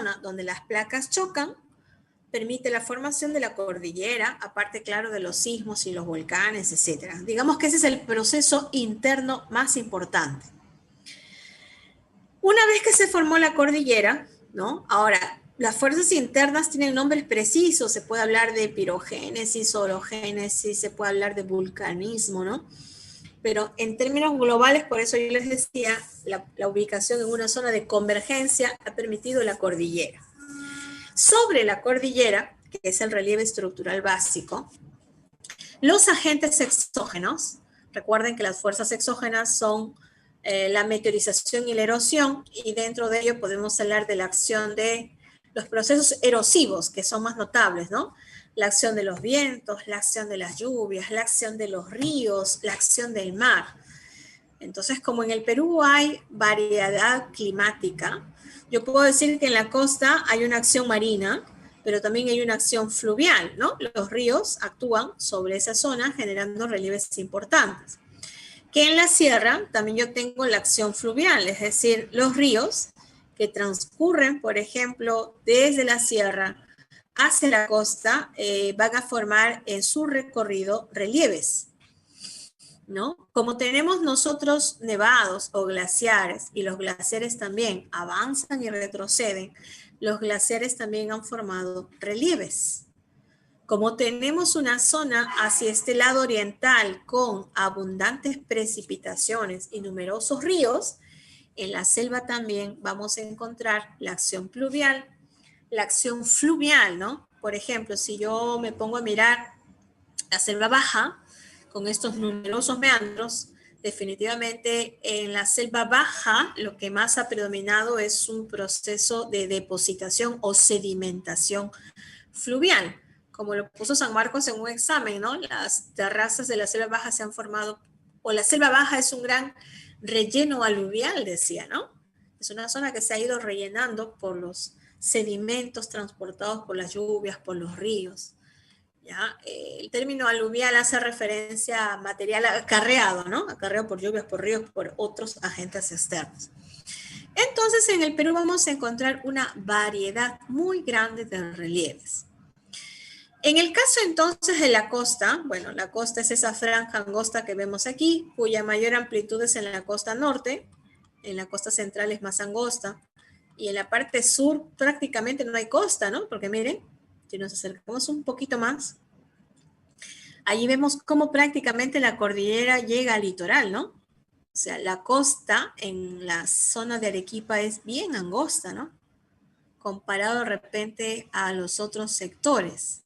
zona donde las placas chocan, permite la formación de la cordillera, aparte, claro, de los sismos y los volcanes, etc. Digamos que ese es el proceso interno más importante. Una vez que se formó la cordillera, ¿no? Ahora, las fuerzas internas tienen nombres precisos, se puede hablar de pirogénesis, orogénesis, se puede hablar de vulcanismo, ¿no? Pero en términos globales, por eso yo les decía, la ubicación en una zona de convergencia ha permitido la cordillera. Sobre la cordillera, que es el relieve estructural básico, los agentes exógenos, recuerden que las fuerzas exógenas son la meteorización y la erosión, y dentro de ello podemos hablar de la acción de los procesos erosivos, que son más notables, ¿no? La acción de los vientos, la acción de las lluvias, la acción de los ríos, la acción del mar. Entonces, como en el Perú hay variedad climática, yo puedo decir que en la costa hay una acción marina, pero también hay una acción fluvial, ¿no? Los ríos actúan sobre esa zona generando relieves importantes. Que en la sierra también yo tengo la acción fluvial, es decir, los ríos que transcurren, por ejemplo, desde la sierra hacia la costa, van a formar en su recorrido relieves, ¿no? Como tenemos nosotros nevados o glaciares, y los glaciares también avanzan y retroceden, los glaciares también han formado relieves. Como tenemos una zona hacia este lado oriental con abundantes precipitaciones y numerosos ríos, en la selva también vamos a encontrar la acción pluvial, la acción fluvial, ¿no? Por ejemplo, si yo me pongo a mirar la selva baja, con estos numerosos meandros, definitivamente en la selva baja lo que más ha predominado es un proceso de depositación o sedimentación fluvial, como lo puso San Marcos en un examen, ¿no? Las terrazas de la selva baja se han formado, o la selva baja es un gran relleno aluvial, decía, ¿no? Es una zona que se ha ido rellenando por los sedimentos transportados por las lluvias, por los ríos. ¿Ya? El término aluvial hace referencia a material acarreado, ¿no? Acarreado por lluvias, por ríos, por otros agentes externos. Entonces, en el Perú vamos a encontrar una variedad muy grande de relieves. En el caso entonces de la costa, bueno, la costa es esa franja angosta que vemos aquí, cuya mayor amplitud es en la costa norte, en la costa central es más angosta, y en la parte sur prácticamente no hay costa, ¿no? Porque miren, si nos acercamos un poquito más, allí vemos cómo prácticamente la cordillera llega al litoral, ¿no? O sea, la costa en la zona de Arequipa es bien angosta, ¿no? Comparado de repente a los otros sectores.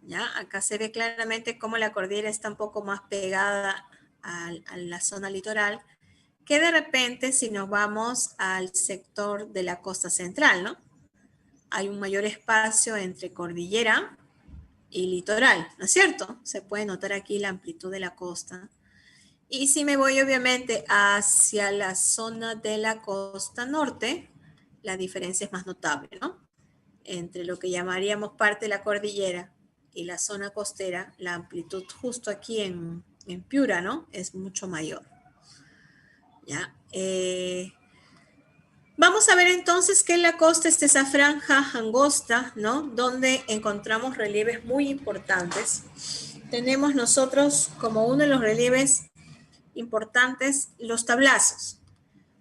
¿Ya? Acá se ve claramente cómo la cordillera está un poco más pegada a la zona litoral, que de repente si nos vamos al sector de la costa central, ¿no? Hay un mayor espacio entre cordillera y litoral, ¿no es cierto? Se puede notar aquí la amplitud de la costa. Y si me voy obviamente hacia la zona de la costa norte, la diferencia es más notable, ¿no? Entre lo que llamaríamos parte de la cordillera y la zona costera, la amplitud justo aquí en Piura, ¿no? Es mucho mayor. ¿Ya? Vamos a ver entonces que en la costa está esa franja angosta, ¿no? Donde encontramos relieves muy importantes. Tenemos nosotros como uno de los relieves importantes los tablazos.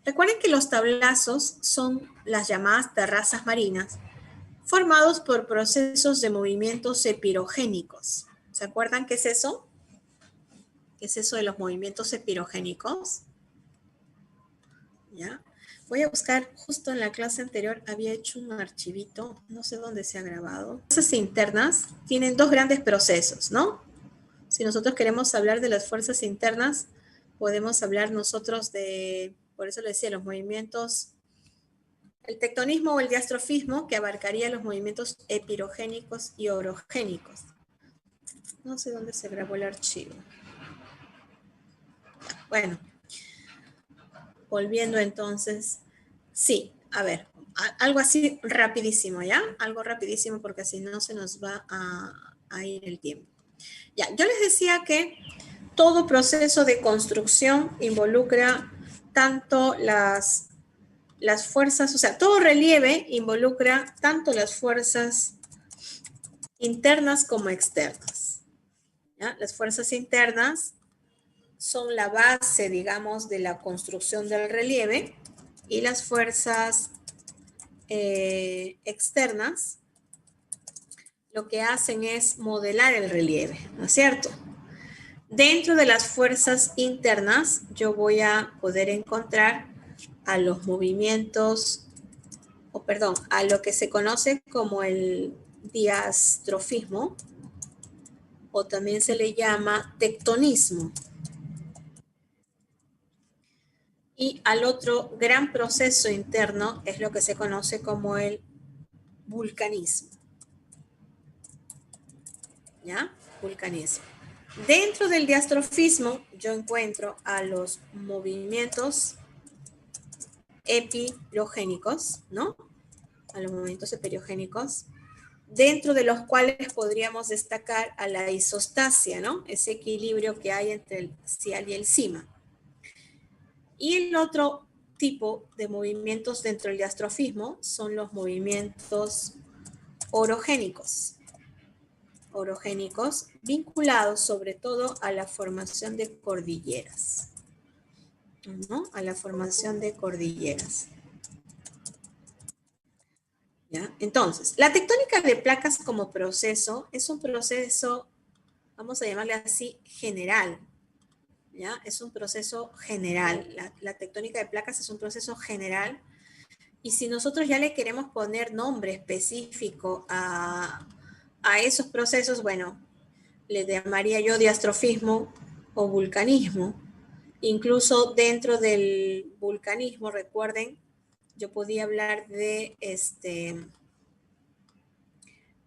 Recuerden que los tablazos son las llamadas terrazas marinas, formados por procesos de movimientos epirogénicos. ¿Se acuerdan qué es eso? ¿Qué es eso de los movimientos epirogénicos? ¿Ya? Voy a buscar, justo en la clase anterior había hecho un archivito, no sé dónde se ha grabado. Las fuerzas internas tienen dos grandes procesos, ¿no? Si nosotros queremos hablar de las fuerzas internas, podemos hablar nosotros de, por eso le decía, los movimientos, el tectonismo o el diastrofismo, que abarcaría los movimientos epirogénicos y orogénicos. No sé dónde se grabó el archivo. Bueno, volviendo entonces, sí, a ver, algo así rapidísimo, ¿ya? Algo rapidísimo porque si no se nos va a ir el tiempo. Ya, yo les decía que todo proceso de construcción involucra tanto las las fuerzas, o sea, todo relieve involucra tanto las fuerzas internas como externas. ¿Ya? Las fuerzas internas son la base, digamos, de la construcción del relieve y las fuerzas externas lo que hacen es modelar el relieve, ¿no es cierto? Dentro de las fuerzas internas yo voy a poder encontrar a los movimientos, o perdón, a lo que se conoce como el diastrofismo, o también se le llama tectonismo. Y al otro gran proceso interno es lo que se conoce como el vulcanismo. ¿Ya? Vulcanismo. Dentro del diastrofismo yo encuentro a los movimientos epilogénicos, ¿no? A los movimientos epilogénicos, dentro de los cuales podríamos destacar a la isostasia, ¿no? Ese equilibrio que hay entre el cial y el cima. Y el otro tipo de movimientos dentro del diastrofismo son los movimientos orogénicos. Orogénicos vinculados sobre todo a la formación de cordilleras, ¿no? A la formación de cordilleras. ¿Ya? Entonces, la tectónica de placas como proceso es un proceso, vamos a llamarle así, general. ¿Ya? Es un proceso general. La tectónica de placas es un proceso general. Y si nosotros ya le queremos poner nombre específico a esos procesos, bueno, le llamaría yo diastrofismo o vulcanismo. Incluso dentro del vulcanismo, recuerden, yo podía hablar de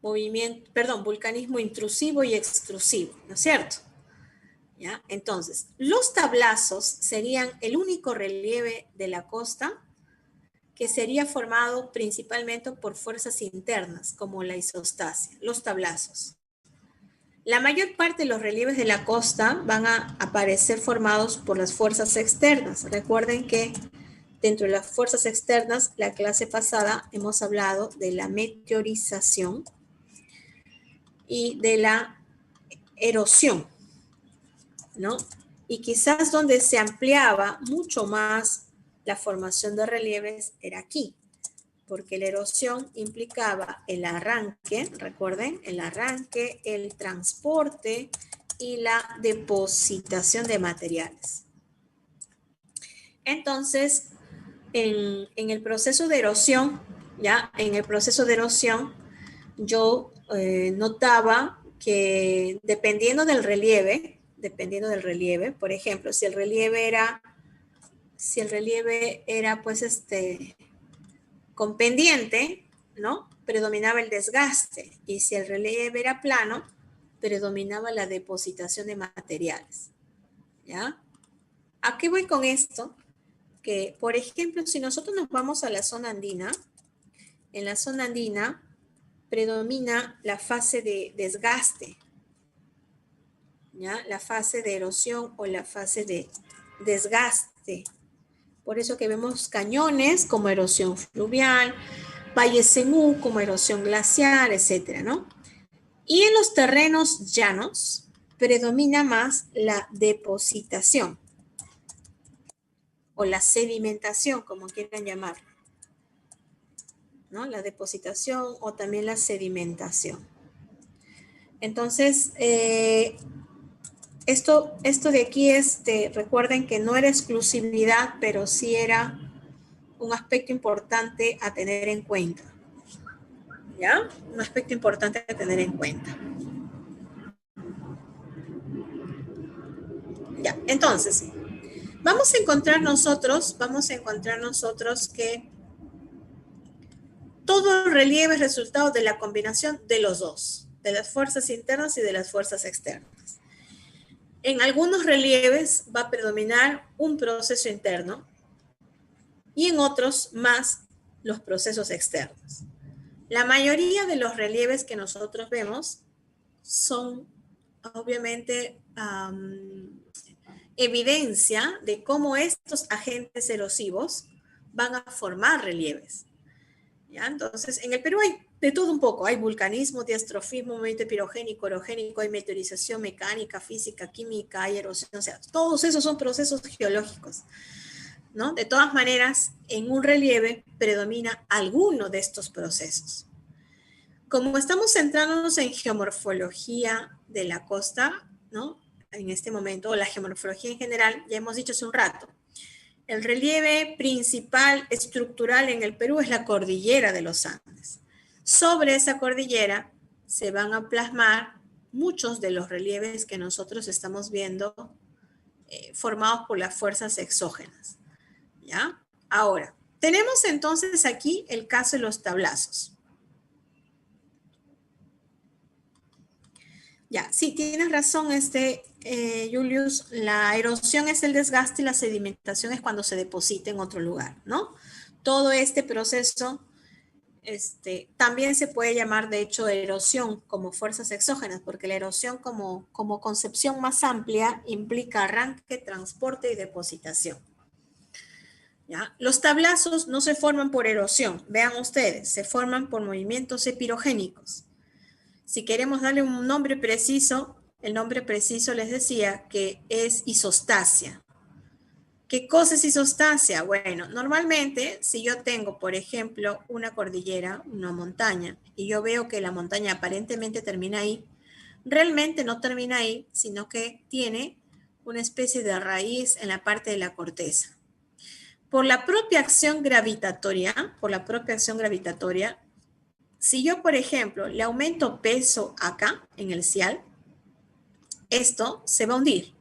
vulcanismo intrusivo y extrusivo, ¿no es cierto? ¿Ya? Entonces, los tablazos serían el único relieve de la costa que sería formado principalmente por fuerzas internas, como la isostasia, los tablazos. La mayor parte de los relieves de la costa van a aparecer formados por las fuerzas externas. Recuerden que dentro de las fuerzas externas, la clase pasada hemos hablado de la meteorización y de la erosión, ¿no? Y quizás donde se ampliaba mucho más la formación de relieves era aquí, porque la erosión implicaba el arranque, recuerden, el arranque, el transporte y la depositación de materiales. Entonces, en el proceso de erosión, ya, en el proceso de erosión, yo notaba que dependiendo del relieve, por ejemplo, si el relieve era pues con pendiente, ¿no? Predominaba el desgaste, y si el relieve era plano, predominaba la depositación de materiales, ¿ya? ¿A qué voy con esto? Que, por ejemplo, si nosotros nos vamos a la zona andina, en la zona andina predomina la fase de desgaste, ¿ya? La fase de erosión o la fase de desgaste. Por eso que vemos cañones como erosión fluvial, valles en U como erosión glaciar, etcétera, ¿no? Y en los terrenos llanos predomina más la depositación o la sedimentación, como quieran llamarlo, ¿no? La depositación o también la sedimentación. Entonces, esto de aquí recuerden que no era exclusividad, pero sí era un aspecto importante a tener en cuenta. ¿Ya? Un aspecto importante a tener en cuenta. Ya, entonces, vamos a encontrar nosotros que todo relieve es resultado de la combinación de los dos, de las fuerzas internas y de las fuerzas externas. En algunos relieves va a predominar un proceso interno y en otros más los procesos externos. La mayoría de los relieves que nosotros vemos son obviamente evidencia de cómo estos agentes erosivos van a formar relieves. ¿Ya? Entonces, en el Perú hay de todo un poco. Hay vulcanismo, diastrofismo, movimiento pirogénico, orogénico, hay meteorización mecánica, física, química, hay erosión. O sea, todos esos son procesos geológicos, ¿no? De todas maneras, en un relieve predomina alguno de estos procesos. Como estamos centrándonos en geomorfología de la costa, ¿no? En este momento, o la geomorfología en general, ya hemos dicho hace un rato, el relieve principal estructural en el Perú es la cordillera de los Andes. Sobre esa cordillera se van a plasmar muchos de los relieves que nosotros estamos viendo formados por las fuerzas exógenas. ¿Ya? Ahora, tenemos entonces aquí el caso de los tablazos. Ya, sí, tienes razón, Julius, la erosión es el desgaste y la sedimentación es cuando se deposita en otro lugar, ¿no? Todo este proceso también se puede llamar, de hecho, erosión como fuerzas exógenas, porque la erosión como concepción más amplia implica arranque, transporte y depositación. ¿Ya? Los tablazos no se forman por erosión, vean ustedes, se forman por movimientos epirogénicos. Si queremos darle un nombre preciso, el nombre preciso les decía que es isostasia. ¿Qué cosa es isostasia? Bueno, normalmente si yo tengo, por ejemplo, una cordillera, una montaña, y yo veo que la montaña aparentemente termina ahí, realmente no termina ahí, sino que tiene una especie de raíz en la parte de la corteza. Por la propia acción gravitatoria, si yo, por ejemplo, le aumento peso acá, en el cial, esto se va a hundir,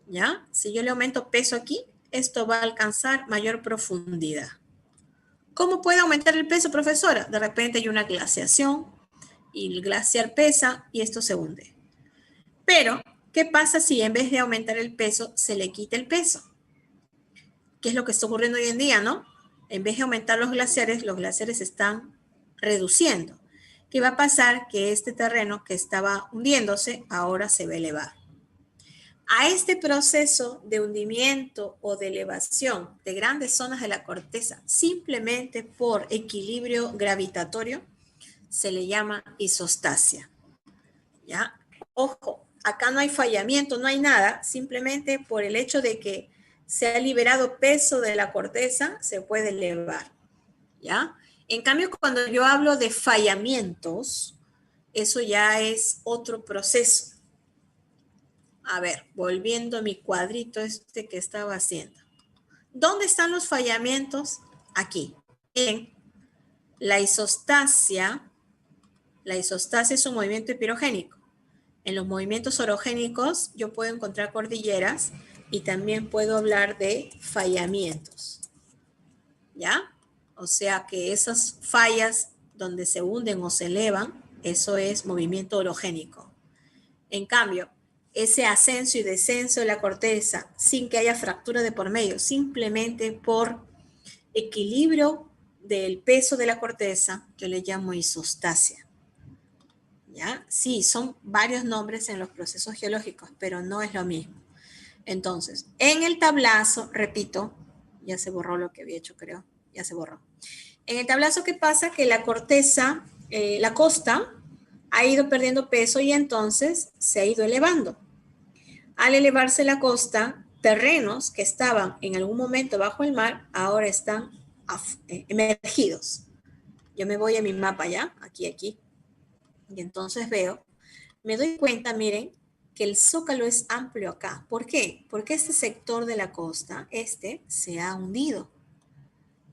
¿ya? Si yo le aumento peso aquí, esto va a alcanzar mayor profundidad. ¿Cómo puede aumentar el peso, profesora? De repente hay una glaciación y el glaciar pesa y esto se hunde. Pero, ¿qué pasa si en vez de aumentar el peso, se le quita el peso? ¿Qué es lo que está ocurriendo hoy en día, no? En vez de aumentar los glaciares están reduciendo. ¿Qué va a pasar? Que este terreno que estaba hundiéndose ahora se va a elevar. A este proceso de hundimiento o de elevación de grandes zonas de la corteza, simplemente por equilibrio gravitatorio, se le llama isostasia. ¿Ya? Ojo, acá no hay fallamiento, no hay nada, simplemente por el hecho de que se ha liberado peso de la corteza, se puede elevar. ¿Ya? En cambio, cuando yo hablo de fallamientos, eso ya es otro proceso. A ver, volviendo a mi cuadrito que estaba haciendo. ¿Dónde están los fallamientos? Aquí. En la isostasia. La isostasia es un movimiento epirogénico. En los movimientos orogénicos yo puedo encontrar cordilleras y también puedo hablar de fallamientos. ¿Ya? O sea que esas fallas donde se hunden o se elevan, eso es movimiento orogénico. En cambio, ese ascenso y descenso de la corteza sin que haya fractura de por medio, simplemente por equilibrio del peso de la corteza, yo le llamo isostasia. ¿Ya? Sí, son varios nombres en los procesos geológicos, pero no es lo mismo. Entonces, en el tablazo, repito, ya se borró lo que había hecho, creo, ya se borró. En el tablazo, ¿qué pasa? Que la corteza, la costa, ha ido perdiendo peso y entonces se ha ido elevando. Al elevarse la costa, terrenos que estaban en algún momento bajo el mar, ahora están emergidos. Yo me voy a mi mapa ya, aquí, y entonces me doy cuenta, miren, que el zócalo es amplio acá. ¿Por qué? Porque este sector de la costa, se ha hundido.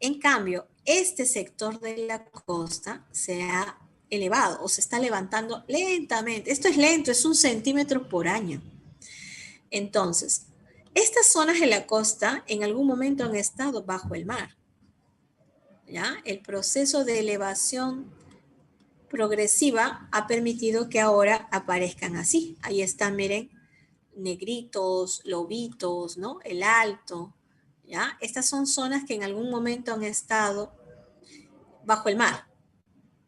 En cambio, este sector de la costa se ha elevado o se está levantando lentamente. Esto es lento, es 1 centímetro por año. Entonces, estas zonas de la costa en algún momento han estado bajo el mar. ¿Ya? El proceso de elevación progresiva ha permitido que ahora aparezcan así. Ahí están, miren, negritos, lobitos, ¿no? El alto, ¿ya? Estas son zonas que en algún momento han estado bajo el mar.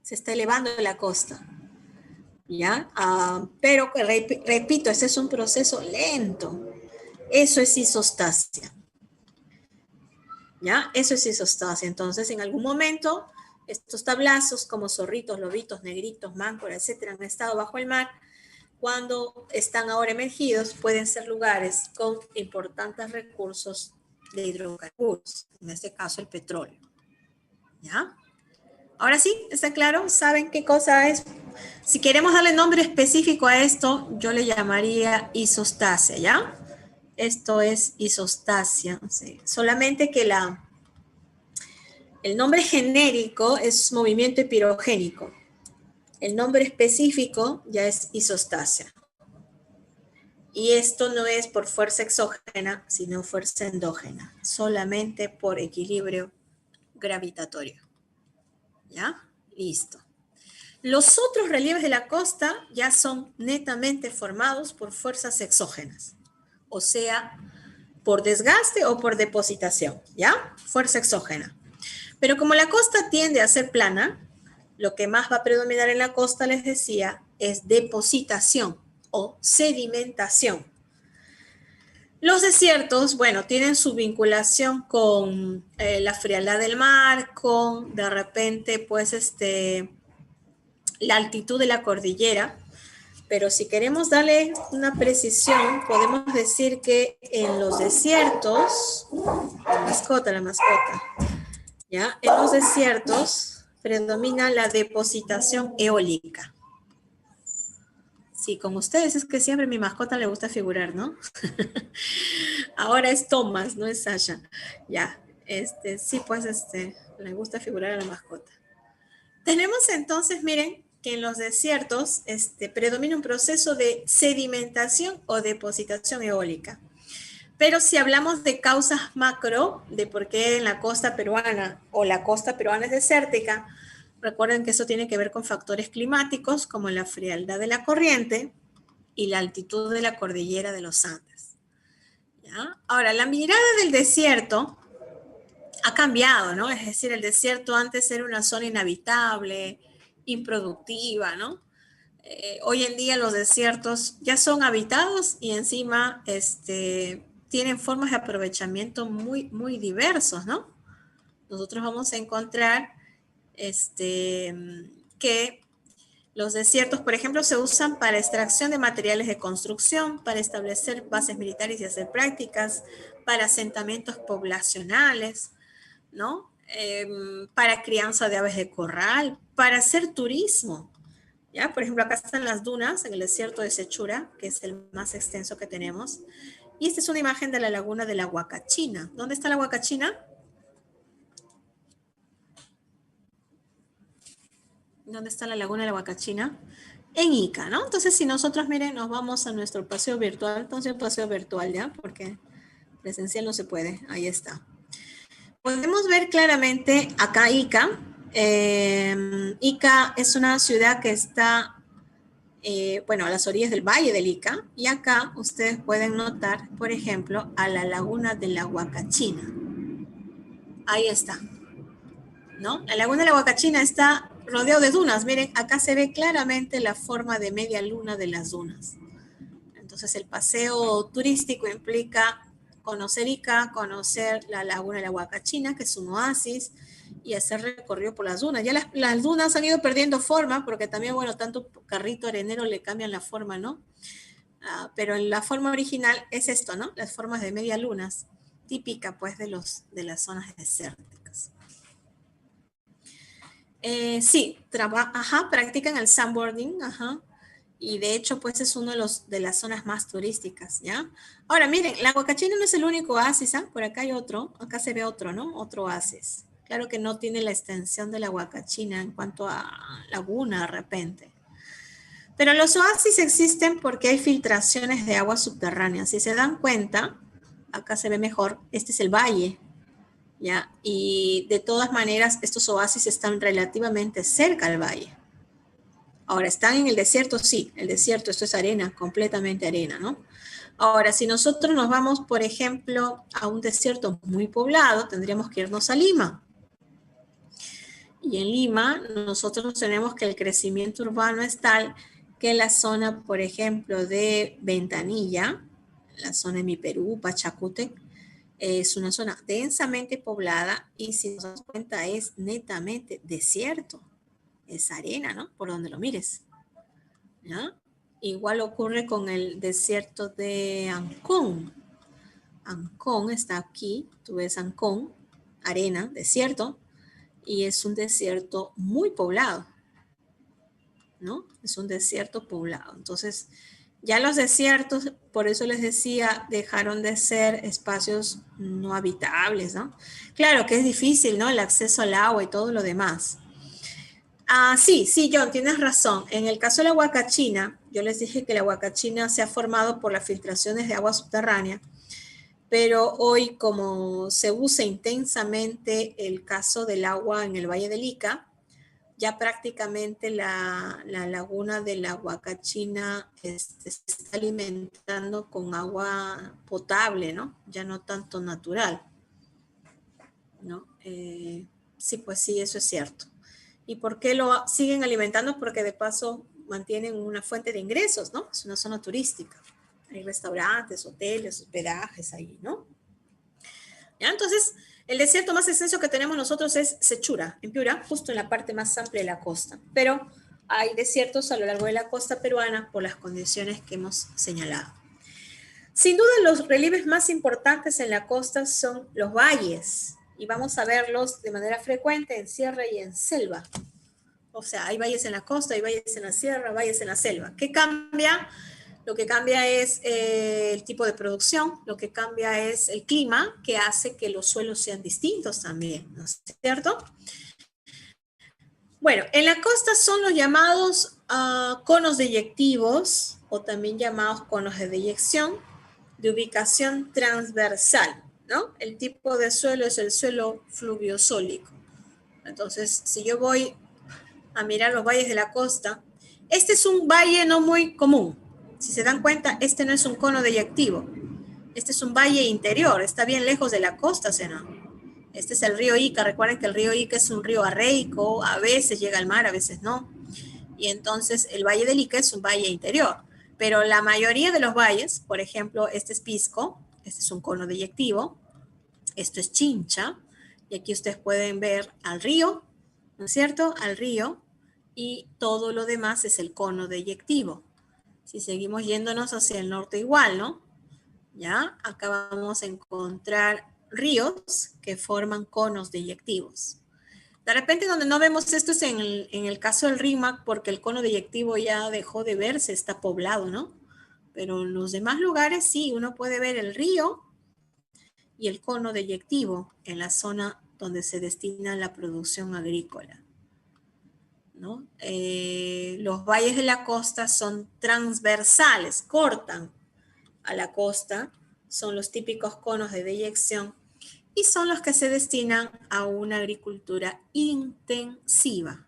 Se está elevando la costa, ¿ya? Pero, repito, este es un proceso lento. Eso es isostasia. ¿Ya? Eso es isostasia. Entonces, en algún momento, estos tablazos como zorritos, lobitos, negritos, máncora, etcétera, han estado bajo el mar. Cuando están ahora emergidos, pueden ser lugares con importantes recursos de hidrocarburos, en este caso el petróleo. ¿Ya? Ahora sí, ¿está claro? ¿Saben qué cosa es? Si queremos darle nombre específico a esto, yo le llamaría isostasia, ¿ya? Esto es isostasia. ¿Sí? Solamente que el nombre genérico es movimiento epirogénico. El nombre específico ya es isostasia. Y esto no es por fuerza exógena, sino fuerza endógena, solamente por equilibrio gravitatorio. ¿Ya? Listo. Los otros relieves de la costa ya son netamente formados por fuerzas exógenas, o sea, por desgaste o por depositación, ¿ya? Fuerza exógena. Pero como la costa tiende a ser plana, lo que más va a predominar en la costa, les decía, es depositación o sedimentación. Los desiertos, bueno, tienen su vinculación con la frialdad del mar, con de repente, pues, la altitud de la cordillera, pero si queremos darle una precisión, podemos decir que en los desiertos, la mascota, ¿ya? En los desiertos predomina la depositación eólica. Sí, con ustedes es que siempre mi mascota le gusta figurar, ¿no? Ahora es Thomas, no es Sasha. Ya, sí, pues le gusta figurar a la mascota. Tenemos entonces, miren, que en los desiertos predomina un proceso de sedimentación o depositación eólica. Pero si hablamos de causas macro, de por qué en la costa peruana o la costa peruana es desértica, recuerden que eso tiene que ver con factores climáticos como la frialdad de la corriente y la altitud de la cordillera de los Andes. ¿Ya? Ahora, la mirada del desierto ha cambiado, ¿no? Es decir, el desierto antes era una zona inhabitable, improductiva, ¿no? Hoy en día los desiertos ya son habitados y encima tienen formas de aprovechamiento muy, muy diversos, ¿no? Nosotros vamos a encontrar que los desiertos, por ejemplo, se usan para extracción de materiales de construcción, para establecer bases militares y hacer prácticas, para asentamientos poblacionales, ¿no? Para crianza de aves de corral, para hacer turismo. ¿Ya? Por ejemplo, acá están las dunas en el desierto de Sechura, que es el más extenso que tenemos. Y esta es una imagen de la laguna de la Huacachina. ¿Dónde está la Huacachina? ¿Dónde está la laguna de la Huacachina? En Ica, ¿no? Entonces, si nosotros, miren, nos vamos a nuestro paseo virtual, entonces un paseo virtual, ¿ya? Porque presencial no se puede. Ahí está. Podemos ver claramente acá Ica. Ica es una ciudad que está, bueno, a las orillas del valle del Ica. Y acá ustedes pueden notar, por ejemplo, a la laguna de la Huacachina. Ahí está, ¿no? La laguna de la Huacachina está rodeado de dunas. Miren, acá se ve claramente la forma de media luna de las dunas. Entonces, el paseo turístico implica conocer Ica, conocer la laguna de la Huacachina, que es un oasis, y hacer recorrido por las dunas. Ya las dunas han ido perdiendo forma, porque también, bueno, tanto carrito arenero le cambian la forma, ¿no? Pero la forma original es esto, ¿no? Las formas de media lunas, típica, pues, de las zonas desérticas. Sí, practican el sandboarding, y de hecho, pues es uno de las zonas más turísticas, ¿ya? Ahora, miren, la Huacachina no es el único oasis, ¿ah? Por acá hay otro, acá se ve otro, ¿no? Otro oasis. Claro que no tiene la extensión de la Huacachina en cuanto a laguna de repente. Pero los oasis existen porque hay filtraciones de agua subterránea. Si se dan cuenta, acá se ve mejor, este es el valle, ¿ya? Y de todas maneras, estos oasis están relativamente cerca al valle. Ahora, ¿están en el desierto? Sí, el desierto, esto es arena, completamente arena, ¿no? Ahora, si nosotros nos vamos, por ejemplo, a un desierto muy poblado, tendríamos que irnos a Lima. Y en Lima, nosotros tenemos que el crecimiento urbano es tal que la zona, por ejemplo, de Ventanilla, la zona de Mi Perú, Pachacútec, Es una zona densamente poblada y si nos damos cuenta es netamente desierto. Es arena, ¿no? Por donde lo mires. ¿Ya? Igual ocurre con el desierto de Ancón. Ancón está aquí, tú ves Ancón, arena, desierto, y es un desierto muy poblado, ¿no? Es un desierto poblado. Entonces, ya los desiertos, por eso les decía, dejaron de ser espacios no habitables, ¿no? Claro que es difícil, ¿no? El acceso al agua y todo lo demás. Ah, sí, sí, John, tienes razón. En el caso de la Huacachina, yo les dije que la Huacachina se ha formado por las filtraciones de agua subterránea, pero hoy como se usa intensamente el caso del agua en el Valle del Ica, ya prácticamente la laguna de la Huacachina se está alimentando con agua potable, ¿no? Ya no tanto natural, ¿no? Sí, pues sí, eso es cierto. ¿Y por qué lo siguen alimentando? Porque de paso mantienen una fuente de ingresos, ¿no? Es una zona turística. Hay restaurantes, hoteles, hospedajes ahí, ¿no? ¿Ya? Entonces, el desierto más extenso que tenemos nosotros es Sechura, en Piura, justo en la parte más amplia de la costa. Pero hay desiertos a lo largo de la costa peruana por las condiciones que hemos señalado. Sin duda, los relieves más importantes en la costa son los valles, y vamos a verlos de manera frecuente en sierra y en selva. O sea, hay valles en la costa, hay valles en la sierra, valles en la selva. ¿Qué cambia? Lo que cambia es el tipo de producción, lo que cambia es el clima, que hace que los suelos sean distintos también, ¿no es cierto? Bueno, en la costa son los llamados conos deyectivos, o también llamados conos de deyección, de ubicación transversal, ¿no? El tipo de suelo es el suelo fluviosólico. Entonces, si yo voy a mirar los valles de la costa, este es un valle no muy común. Si se dan cuenta, este no es un cono deyectivo. Este es un valle interior, está bien lejos de la costa, ¿no? Este es el río Ica. Recuerden que el río Ica es un río arreico, a veces llega al mar, a veces no. Y entonces el valle del Ica es un valle interior. Pero la mayoría de los valles, por ejemplo, este es Pisco, este es un cono deyectivo, esto es Chincha, y aquí ustedes pueden ver al río, ¿no es cierto? Al río, y todo lo demás es el cono deyectivo. Si seguimos yéndonos hacia el norte igual, ¿no? ¿Ya? Acá vamos a encontrar ríos que forman conos deyectivos. De repente donde no vemos esto es en el caso del Rímac, porque el cono deyectivo ya dejó de verse, está poblado, ¿no? Pero en los demás lugares sí, uno puede ver el río y el cono deyectivo en la zona donde se destina la producción agrícola, ¿no? Los valles de la costa son transversales, cortan a la costa, son los típicos conos de deyección y son los que se destinan a una agricultura intensiva,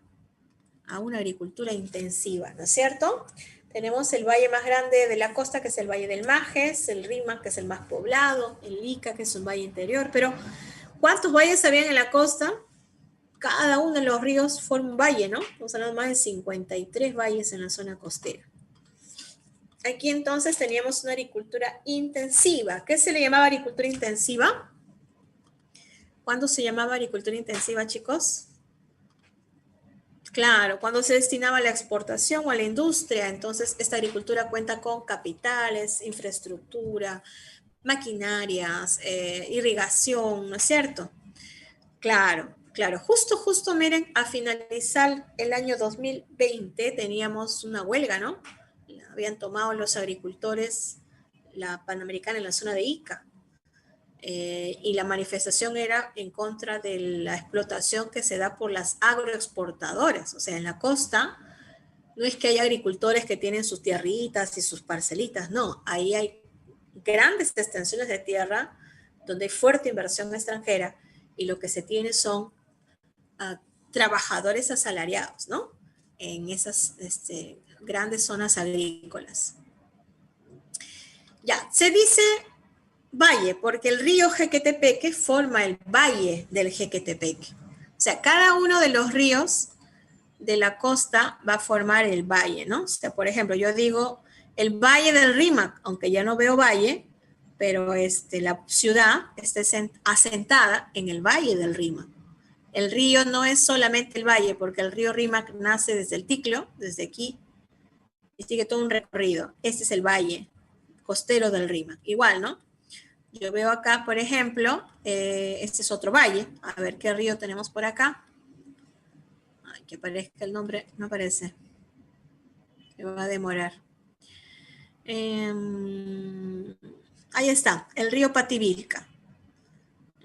¿no es cierto? Tenemos el valle más grande de la costa, que es el Valle del Majes, el Rímac, que es el más poblado, el Ica, que es un valle interior, pero ¿cuántos valles habían en la costa? Cada uno de los ríos forma un valle, ¿no? Estamos hablando de más de 53 valles en la zona costera. Aquí entonces teníamos una agricultura intensiva. ¿Qué se le llamaba agricultura intensiva? ¿Cuándo se llamaba agricultura intensiva, chicos? Claro, cuando se destinaba a la exportación o a la industria, entonces esta agricultura cuenta con capitales, infraestructura, maquinarias, irrigación, ¿no es cierto? Claro, claro. Justo, miren, a finalizar el año 2020 teníamos una huelga, ¿no? Habían tomado los agricultores la Panamericana en la zona de Ica. Y la manifestación era en contra de la explotación que se da por las agroexportadoras. O sea, en la costa no es que haya agricultores que tienen sus tierritas y sus parcelitas, no, ahí hay grandes extensiones de tierra donde hay fuerte inversión extranjera y lo que se tiene son trabajadores asalariados, ¿no? En esas grandes zonas agrícolas. Ya, se dice valle, porque el río Jequetepeque forma el valle del Jequetepeque. O sea, cada uno de los ríos de la costa va a formar el valle, ¿no? O sea, por ejemplo, yo digo el valle del Rímac, aunque ya no veo valle, pero la ciudad está asentada en el valle del Rímac. El río no es solamente el valle, porque el río Rímac nace desde el Ticlo, desde aquí, y sigue todo un recorrido. Este es el valle costero del Rímac. Igual, ¿no? Yo veo acá, por ejemplo, este es otro valle. A ver qué río tenemos por acá. Ay, que aparezca el nombre, no aparece. Me va a demorar. Ahí está, el río Pativilca.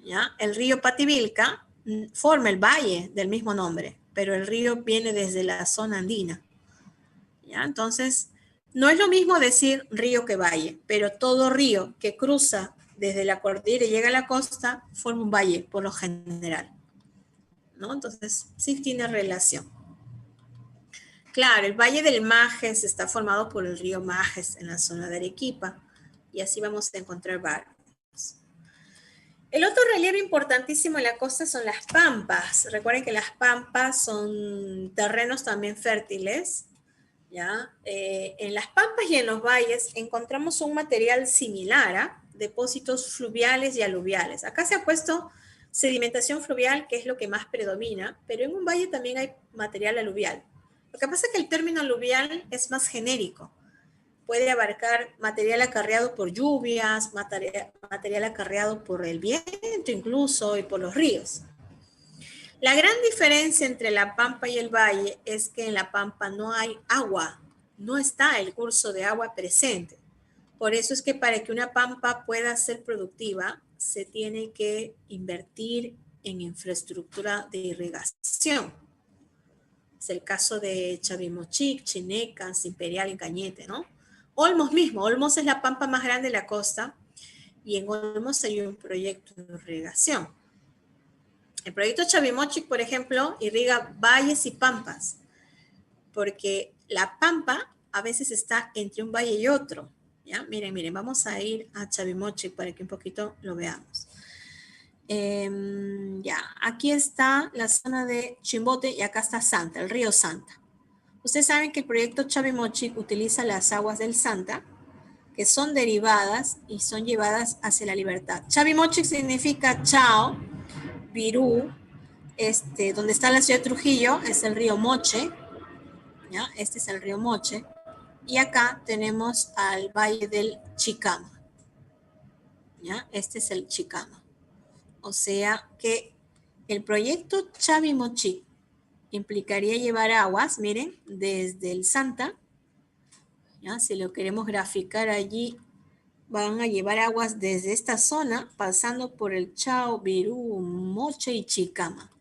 ¿Ya? El río Pativilca forma el valle del mismo nombre, pero el río viene desde la zona andina. ¿Ya? Entonces, no es lo mismo decir río que valle, pero todo río que cruza desde la cordillera y llega a la costa forma un valle, por lo general, ¿no? Entonces, sí tiene relación. Claro, el Valle del Majes está formado por el río Majes en la zona de Arequipa, y así vamos a encontrar varios. El otro relieve importantísimo en la costa son las pampas. Recuerden que las pampas son terrenos también fértiles, ¿ya? En las pampas y en los valles encontramos un material similar a depósitos fluviales y aluviales. Acá se ha puesto sedimentación fluvial, que es lo que más predomina, pero en un valle también hay material aluvial. Lo que pasa es que el término aluvial es más genérico. Puede abarcar material acarreado por lluvias, material acarreado por el viento incluso y por los ríos. La gran diferencia entre la pampa y el valle es que en la pampa no hay agua, no está el curso de agua presente. Por eso es que para que una pampa pueda ser productiva, se tiene que invertir en infraestructura de irrigación. Es el caso de Chavimochic, Chinecas, Imperial y Cañete, ¿no? Olmos mismo, Olmos es la pampa más grande de la costa y en Olmos hay un proyecto de irrigación. El proyecto Chavimochic, por ejemplo, irriga valles y pampas, porque la pampa a veces está entre un valle y otro. ¿Ya? Miren, vamos a ir a Chavimochic para que un poquito lo veamos. Ya, aquí está la zona de Chimbote y acá está Santa, el río Santa. Ustedes saben que el proyecto Chavimochic utiliza las aguas del Santa, que son derivadas y son llevadas hacia la libertad. Chavimochic significa chao, Virú, donde está la ciudad de Trujillo, es el río Moche, ¿ya? Este es el río Moche, y acá tenemos al valle del Chicama, ¿ya? Este es el Chicama. O sea que el proyecto Chavimochic implicaría llevar aguas, miren, desde el Santa, ¿ya? Si lo queremos graficar allí, van a llevar aguas desde esta zona, pasando por el Chao, Virú, Moche y Chicama.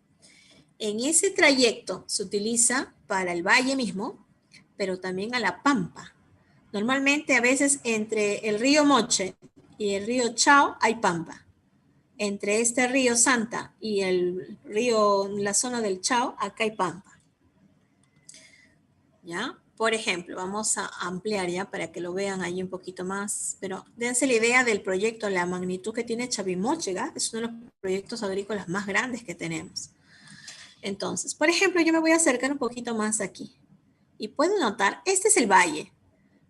En ese trayecto se utiliza para el valle mismo, pero también a la pampa. Normalmente a veces entre el río Moche y el río Chao hay pampa. Entre este río Santa y el río, la zona del Chao, acá hay pampa. ¿Ya? Por ejemplo, vamos a ampliar ya para que lo vean ahí un poquito más, pero dense la idea del proyecto, la magnitud que tiene Chavimochic, ¿eh? Es uno de los proyectos agrícolas más grandes que tenemos. Entonces, por ejemplo, yo me voy a acercar un poquito más aquí y puedo notar, este es el valle,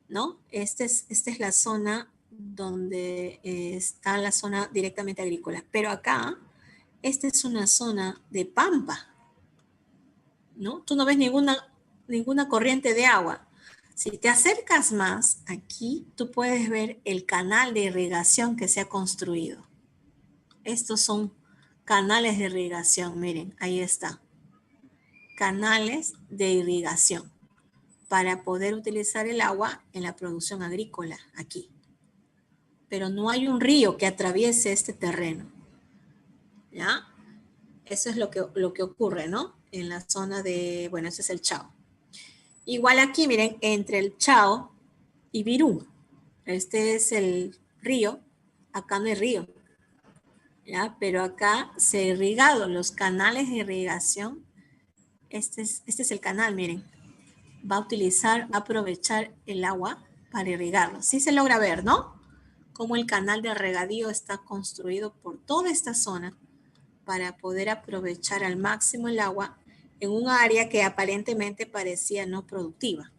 ¿no? Esta es la zona donde está la zona directamente agrícola, pero acá, esta es una zona de pampa, ¿no? Tú no ves ninguna corriente de agua. Si te acercas más, aquí tú puedes ver el canal de irrigación que se ha construido. Estos son canales de irrigación, miren, ahí está. Canales de irrigación para poder utilizar el agua en la producción agrícola aquí. Pero no hay un río que atraviese este terreno. ¿Ya? Eso es lo que ocurre, ¿no? En la zona de, bueno, ese es el Chao. Igual aquí, miren, entre el Chao y Virú. Este es el río, acá no hay río. ¿Ya? Pero acá se ha irrigado los canales de irrigación. Este es el canal, miren. Va a aprovechar el agua para irrigarlo. Sí se logra ver, ¿no? Cómo el canal de regadío está construido por toda esta zona para poder aprovechar al máximo el agua en un área que aparentemente parecía no productiva.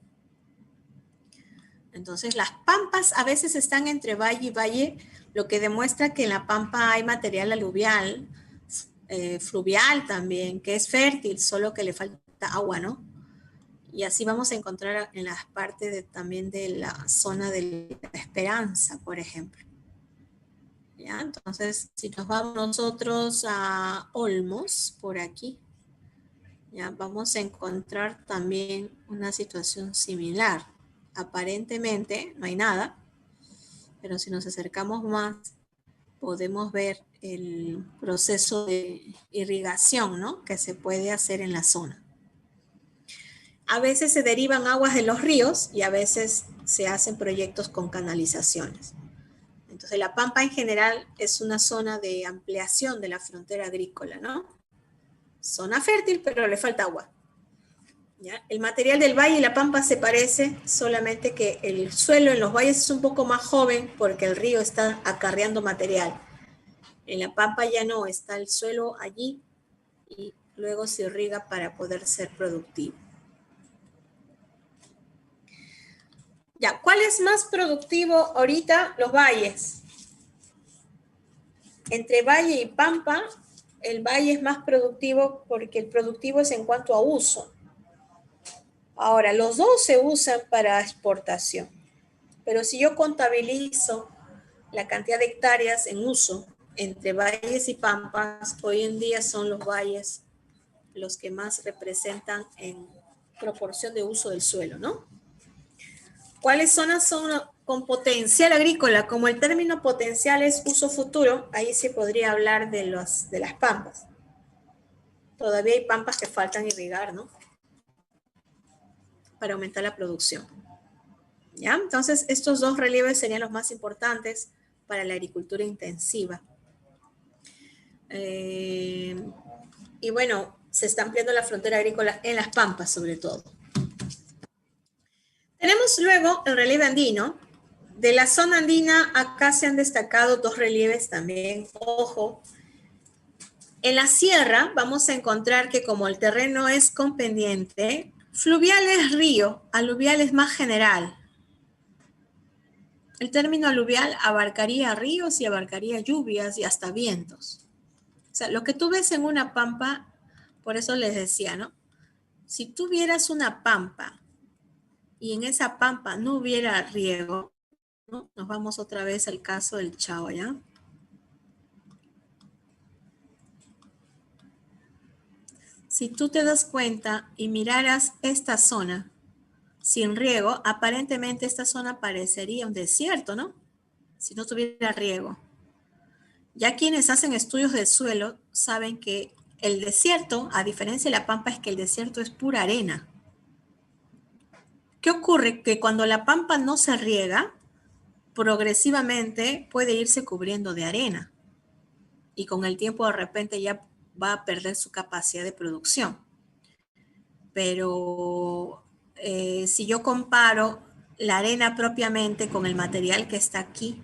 Entonces, las pampas a veces están entre valle y valle, lo que demuestra que en la pampa hay material aluvial, fluvial también, que es fértil, solo que le falta agua, ¿no? Y así vamos a encontrar en las partes también de la zona de la Esperanza, por ejemplo. ¿Ya? Entonces, si nos vamos nosotros a Olmos, por aquí, ya vamos a encontrar también una situación similar. Aparentemente no hay nada, pero si nos acercamos más, podemos ver el proceso de irrigación, ¿no? Que se puede hacer en la zona. A veces se derivan aguas de los ríos y a veces se hacen proyectos con canalizaciones. Entonces, la Pampa en general es una zona de ampliación de la frontera agrícola, ¿no? Zona fértil, pero le falta agua. ¿Ya? El material del valle y la Pampa se parece, solamente que el suelo en los valles es un poco más joven porque el río está acarreando material. En la Pampa ya no, está el suelo allí y luego se irriga para poder ser productivo. Ya, ¿cuál es más productivo ahorita? Los valles. Entre valle y Pampa, el valle es más productivo porque el productivo es en cuanto a uso. Ahora, los dos se usan para exportación, pero si yo contabilizo la cantidad de hectáreas en uso entre valles y pampas, hoy en día son los valles los que más representan en proporción de uso del suelo, ¿no? ¿Cuáles zonas son con potencial agrícola? Como el término potencial es uso futuro, ahí se podría hablar de las pampas. Todavía hay pampas que faltan irrigar, ¿no? Para aumentar la producción. ¿Ya? Entonces, estos dos relieves serían los más importantes para la agricultura intensiva. Y bueno, se está ampliando la frontera agrícola en las pampas, sobre todo. Tenemos luego el relieve andino. De la zona andina, acá se han destacado dos relieves también. Ojo, en la sierra vamos a encontrar que como el terreno es con pendiente, fluvial es río, aluvial es más general. El término aluvial abarcaría ríos y abarcaría lluvias y hasta vientos. O sea, lo que tú ves en una pampa, por eso les decía, ¿no? Si tú vieras una pampa y en esa pampa no hubiera riego, ¿no? Nos vamos otra vez al caso del Chao, ¿ya? Si tú te das cuenta y miraras esta zona sin riego, aparentemente esta zona parecería un desierto, ¿no? Si no tuviera riego. Ya quienes hacen estudios del suelo saben que el desierto, a diferencia de la pampa, es que el desierto es pura arena. ¿Qué ocurre? Que cuando la pampa no se riega, progresivamente puede irse cubriendo de arena y con el tiempo de repente ya va a perder su capacidad de producción. Pero si yo comparo la arena propiamente con el material que está aquí,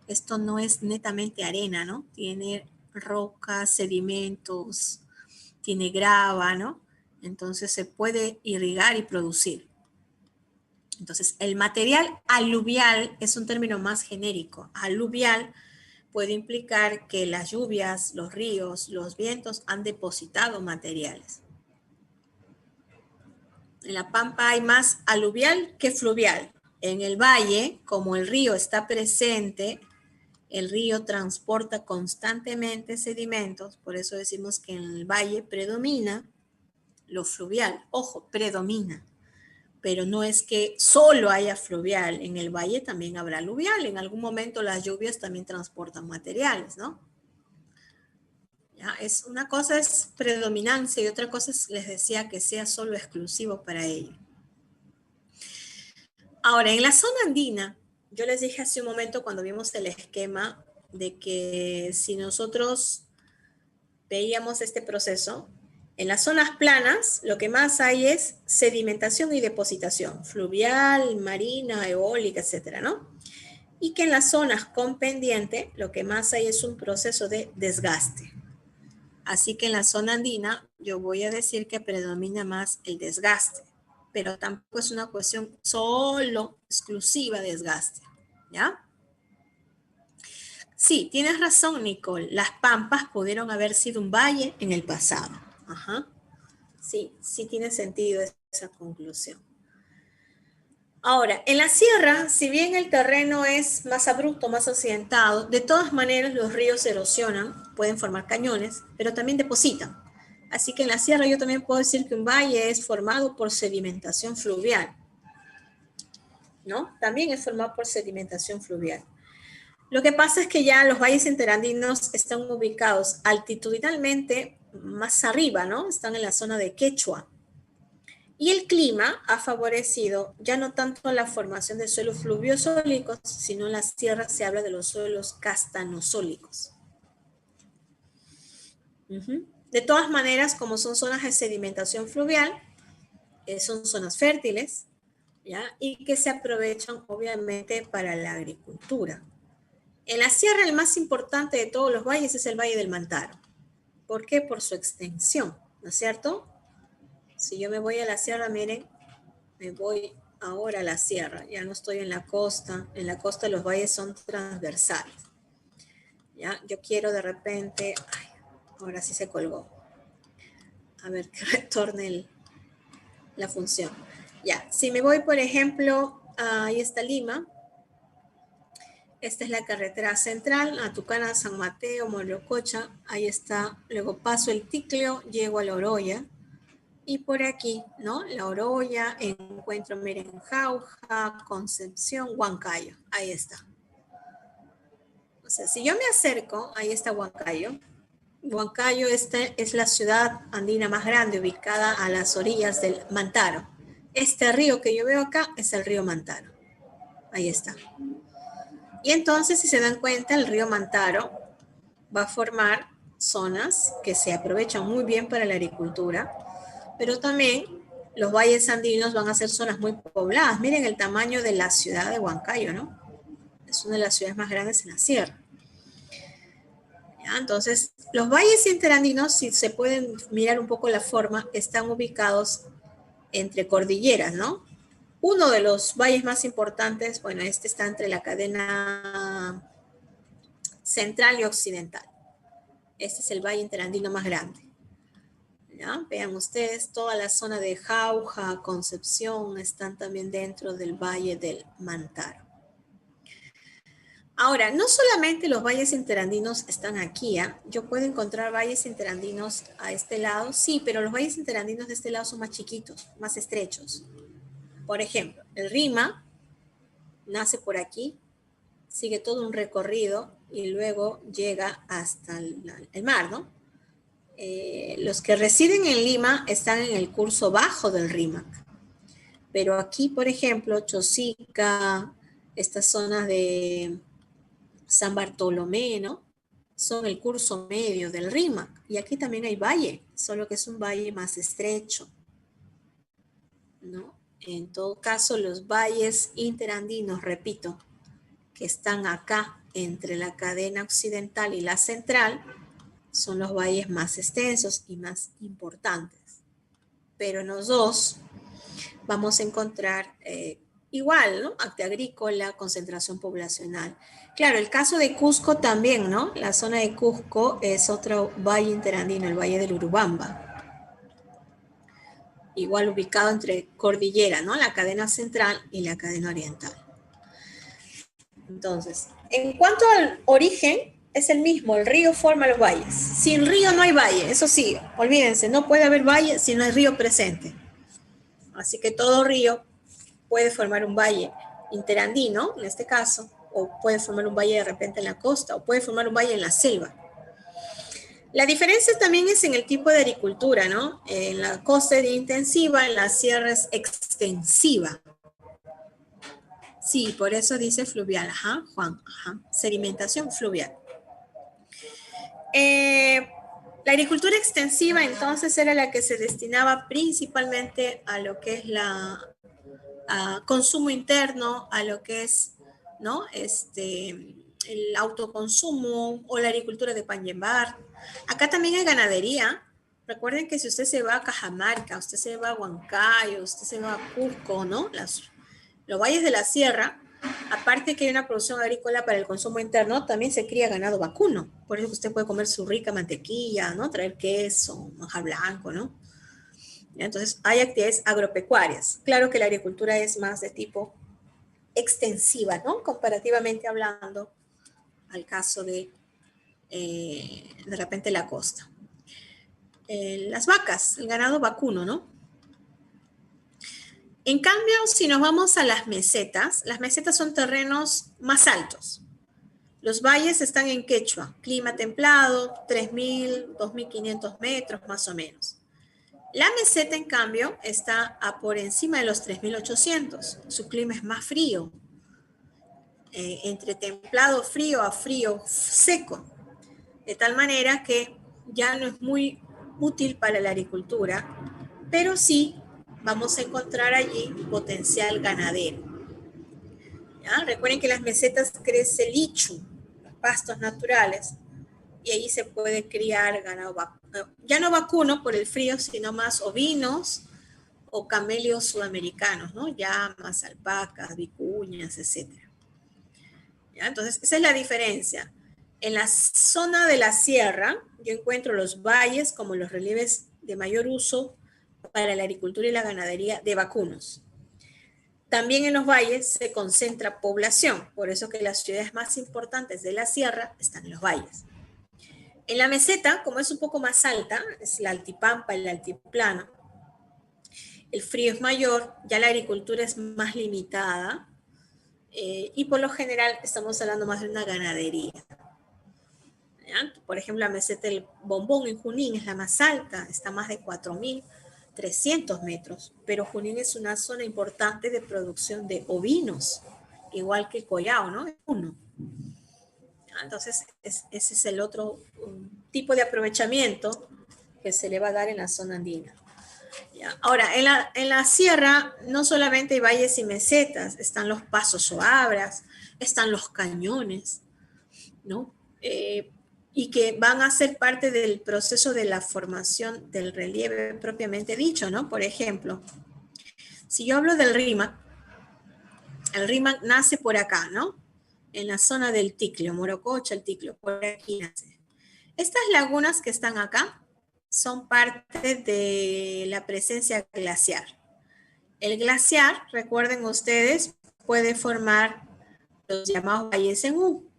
esto no es netamente arena, ¿no? Tiene rocas, sedimentos, tiene grava, ¿no? Entonces se puede irrigar y producir. Entonces, el material aluvial es un término más genérico. Aluvial puede implicar que las lluvias, los ríos, los vientos han depositado materiales. En la pampa hay más aluvial que fluvial. En el valle, como el río está presente, el río transporta constantemente sedimentos, por eso decimos que en el valle predomina lo fluvial. Ojo, predomina. Pero no es que solo haya fluvial, en el valle también habrá aluvial, en algún momento las lluvias también transportan materiales, ¿no? ¿Ya? Una cosa es predominancia y otra cosa es, les decía, que sea solo exclusivo para ello. Ahora, en la zona andina, yo les dije hace un momento cuando vimos el esquema de que si nosotros veíamos este proceso, en las zonas planas, lo que más hay es sedimentación y depositación, fluvial, marina, eólica, etcétera, ¿no? Y que en las zonas con pendiente, lo que más hay es un proceso de desgaste. Así que en la zona andina, yo voy a decir que predomina más el desgaste. pero tampoco es una cuestión solo exclusiva de desgaste, ¿ya? Sí, tienes razón, Nicole. Las Pampas pudieron haber sido un valle en el pasado. Ajá. Sí, sí tiene sentido esa conclusión. Ahora, en la sierra, si bien el terreno es más abrupto, más accidentado, de todas maneras los ríos se erosionan, pueden formar cañones, pero también depositan. Así que en la sierra yo también puedo decir que un valle es formado por sedimentación fluvial, ¿no? También es formado por sedimentación fluvial. Lo que pasa es que ya los valles interandinos están ubicados altitudinalmente más arriba, ¿no? Están en la zona de Quechua. Y el clima ha favorecido ya no tanto la formación de suelos fluviosólicos, sino en las tierras se habla de los suelos castanosólicos. De todas maneras, como son zonas de sedimentación fluvial, son zonas fértiles, ¿ya? Y que se aprovechan obviamente para la agricultura. En la sierra el más importante de todos los valles es el Valle del Mantaro. ¿Por qué? Por su extensión, ¿no es cierto? Si yo me voy a la sierra, miren, me voy ahora a la sierra, ya no estoy en la costa los valles son transversales. ¿Ya? Yo quiero de repente, ay, ahora sí se colgó. A ver que retorne la función. Ya, si me voy, por ejemplo, ahí está Lima. Esta es la carretera central, Atucana, San Mateo, Molococha. Ahí está. Luego paso el Ticlio, llego a La Oroya. Y por aquí, ¿no? La Oroya, encuentro, miren, Jauja, Concepción, Huancayo. Ahí está. O sea, si yo me acerco, ahí está Huancayo. Huancayo es la ciudad andina más grande, ubicada a las orillas del Mantaro. Este río que yo veo acá es el río Mantaro. Ahí está. Y entonces, si se dan cuenta, el río Mantaro va a formar zonas que se aprovechan muy bien para la agricultura, pero también los valles andinos van a ser zonas muy pobladas. Miren el tamaño de la ciudad de Huancayo, ¿no? Es una de las ciudades más grandes en la sierra. ¿Ya? Entonces, los valles interandinos, si se pueden mirar un poco la forma, están ubicados entre cordilleras, ¿no? Uno de los valles más importantes, bueno, este está entre la cadena central y occidental. Este es el valle interandino más grande. ¿Ya? Vean ustedes, toda la zona de Jauja, Concepción, están también dentro del valle del Mantaro. Ahora, no solamente los valles interandinos están aquí, ¿eh? Yo puedo encontrar valles interandinos a este lado, sí, pero los valles interandinos de este lado son más chiquitos, más estrechos. Por ejemplo, el Rima nace por aquí, sigue todo un recorrido y luego llega hasta el mar, ¿no? Los que residen en Lima están en el curso bajo del Rímac. Pero aquí, por ejemplo, Chosica, estas zonas de San Bartolomé, ¿no? Son el curso medio del Rímac. Y aquí también hay valle, solo que es un valle más estrecho, ¿no? En todo caso, los valles interandinos, repito, que están acá entre la cadena occidental y la central, son los valles más extensos y más importantes. Pero en los dos vamos a encontrar igual, ¿no? Actividad agrícola, concentración poblacional. Claro, el caso de Cusco también, ¿no? La zona de Cusco es otro valle interandino, el valle del Urubamba. Igual ubicado entre cordillera, ¿no? La cadena central y la cadena oriental. Entonces, en cuanto al origen, es el mismo, el río forma los valles. Sin río no hay valle, eso sí, olvídense, no puede haber valle si no hay río presente. Así que todo río puede formar un valle interandino, en este caso, o puede formar un valle de repente en la costa, o puede formar un valle en la selva. La diferencia también es en el tipo de agricultura, ¿no? En la costa es intensiva, en la sierra es extensiva. Sí, por eso dice fluvial, ajá, Juan, ajá, sedimentación fluvial. La agricultura extensiva entonces era la que se destinaba principalmente a lo que es a consumo interno, a lo que es, ¿no? El autoconsumo o la agricultura de pan y en bar. Acá también hay ganadería, Recuerden que si usted se va a Cajamarca, usted se va a Huancayo, usted se va a Cusco, ¿no? Los valles de la sierra, aparte que hay una producción agrícola para el consumo interno, también se cría ganado vacuno. Por eso que usted puede comer su rica mantequilla, ¿no? Traer queso, manjar blanco, ¿no? Entonces, hay actividades agropecuarias. Claro que la agricultura es más de tipo extensiva, ¿no? Comparativamente hablando al caso de repente la costa. Las vacas, el ganado vacuno, ¿no? En cambio, si nos vamos a las mesetas son terrenos más altos. Los valles están en Quechua, clima templado, 3.000, 2.500 metros más o menos. La meseta, en cambio, está a por encima de los 3.800. Su clima es más frío, entre templado frío a frío seco, de tal manera que ya no es muy útil para la agricultura, pero sí vamos a encontrar allí potencial ganadero. ¿Ya? Recuerden que en las mesetas crece lichu, los pastos naturales, y ahí se puede criar ganado vacuno, ya no vacuno por el frío, sino más ovinos o camelios sudamericanos, ¿no? Llamas, alpacas, vicuñas, etc. ¿Ya? Entonces, esa es la diferencia. En la zona de la sierra, yo encuentro los valles como los relieves de mayor uso para la agricultura y la ganadería de vacunos. También en los valles se concentra población, por eso que las ciudades más importantes de la sierra están en los valles. En la meseta, como es un poco más alta, es la altipampa, el altiplano, el frío es mayor, ya la agricultura es más limitada, y por lo general estamos hablando más de una ganadería. ¿Ya? Por ejemplo, la meseta del Bombón en Junín es la más alta, está a más de 4.300 metros, pero Junín es una zona importante de producción de ovinos, igual que Collao, ¿no? Uno. Entonces, ese es el otro tipo de aprovechamiento que se le va a dar en la zona andina. ¿Ya? Ahora, en la sierra no solamente hay valles y mesetas, están los pasos o abras, están los cañones, ¿no? Y que van a ser parte del proceso de la formación del relieve propiamente dicho, ¿no? Por ejemplo, si yo hablo del RIMAC, el RIMAC nace por acá, ¿no? En la zona del Ticlio, Morococha, el Ticlio, por aquí nace. Estas lagunas que están acá son parte de la presencia glaciar. El glaciar, recuerden ustedes, puede formar los llamados valles en U.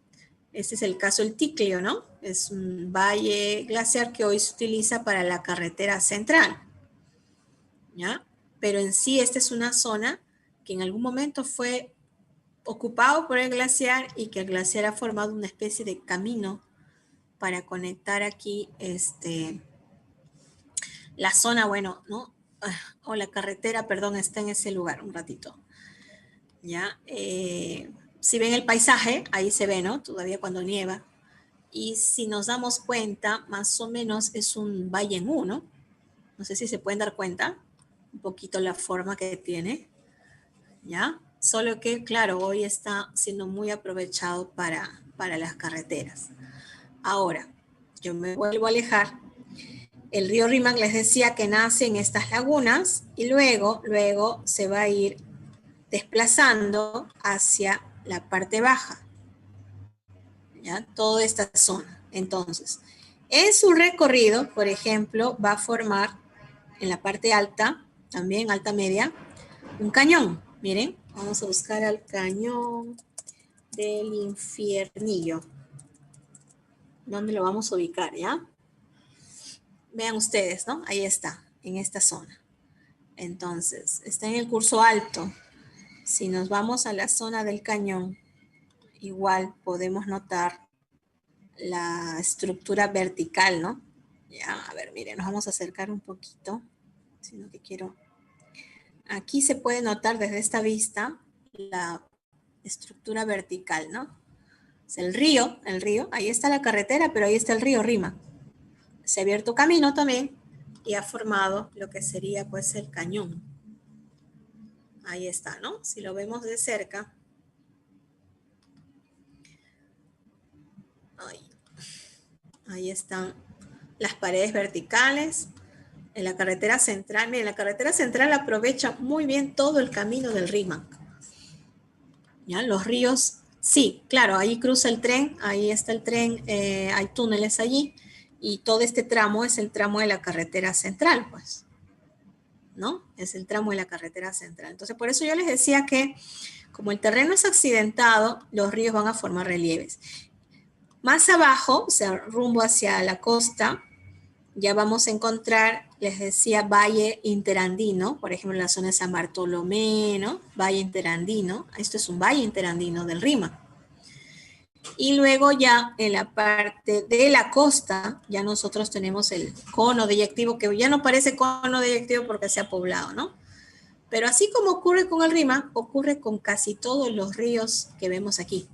Este es el caso del Ticlio, ¿no? Es un valle glaciar que hoy se utiliza para la carretera central, ¿ya? Pero en sí esta es una zona que en algún momento fue ocupado por el glaciar y que el glaciar ha formado una especie de camino para conectar aquí la zona, bueno, ¿no? O la carretera, perdón, está en ese lugar un ratito. ¿Ya? Si ven el paisaje, ahí se ve, ¿no? Todavía cuando nieva. Y si nos damos cuenta, más o menos es un valle en U, ¿no? No sé si se pueden dar cuenta un poquito la forma que tiene, ¿ya? Solo que, claro, hoy está siendo muy aprovechado para las carreteras. Ahora, yo me vuelvo a alejar. El río Rímac les decía que nace en estas lagunas y luego se va a ir desplazando hacia la parte baja, ¿ya? Toda esta zona. Entonces, en su recorrido, por ejemplo, va a formar en la parte alta, también alta media, un cañón. Miren, vamos a buscar al cañón del Infiernillo. ¿Dónde lo vamos a ubicar, ya? Vean ustedes, ¿no? Ahí está, en esta zona. Entonces, está en el curso alto. Si nos vamos a la zona del cañón, igual podemos notar la estructura vertical, ¿no? Ya, a ver, miren, nos vamos a acercar un poquito, sino que quiero... Aquí se puede notar desde esta vista la estructura vertical, ¿no? Es el río, ahí está la carretera, pero ahí está el río Rima. Se ha abierto camino también y ha formado lo que sería pues el cañón. Ahí está, ¿no? Si lo vemos de cerca. Ahí están las paredes verticales En la carretera central, miren, la carretera central aprovecha muy bien todo el camino del Rímac. ¿Ya? Los ríos, sí, claro, ahí cruza el tren, ahí está el tren, hay túneles allí, y todo este tramo es el tramo de la carretera central, pues, ¿no? Es el tramo de la carretera central. Entonces, por eso yo les decía que como el terreno es accidentado, los ríos van a formar relieves. Más abajo, o sea, rumbo hacia la costa, ya vamos a encontrar, les decía, valle interandino, por ejemplo, en la zona de San Bartolomé, ¿no? Valle interandino, esto es un valle interandino del Rímac. Y luego ya en la parte de la costa, ya nosotros tenemos el cono deyectivo, que ya no parece cono deyectivo porque se ha poblado, ¿no? Pero así como ocurre con el Rímac, ocurre con casi todos los ríos que vemos aquí.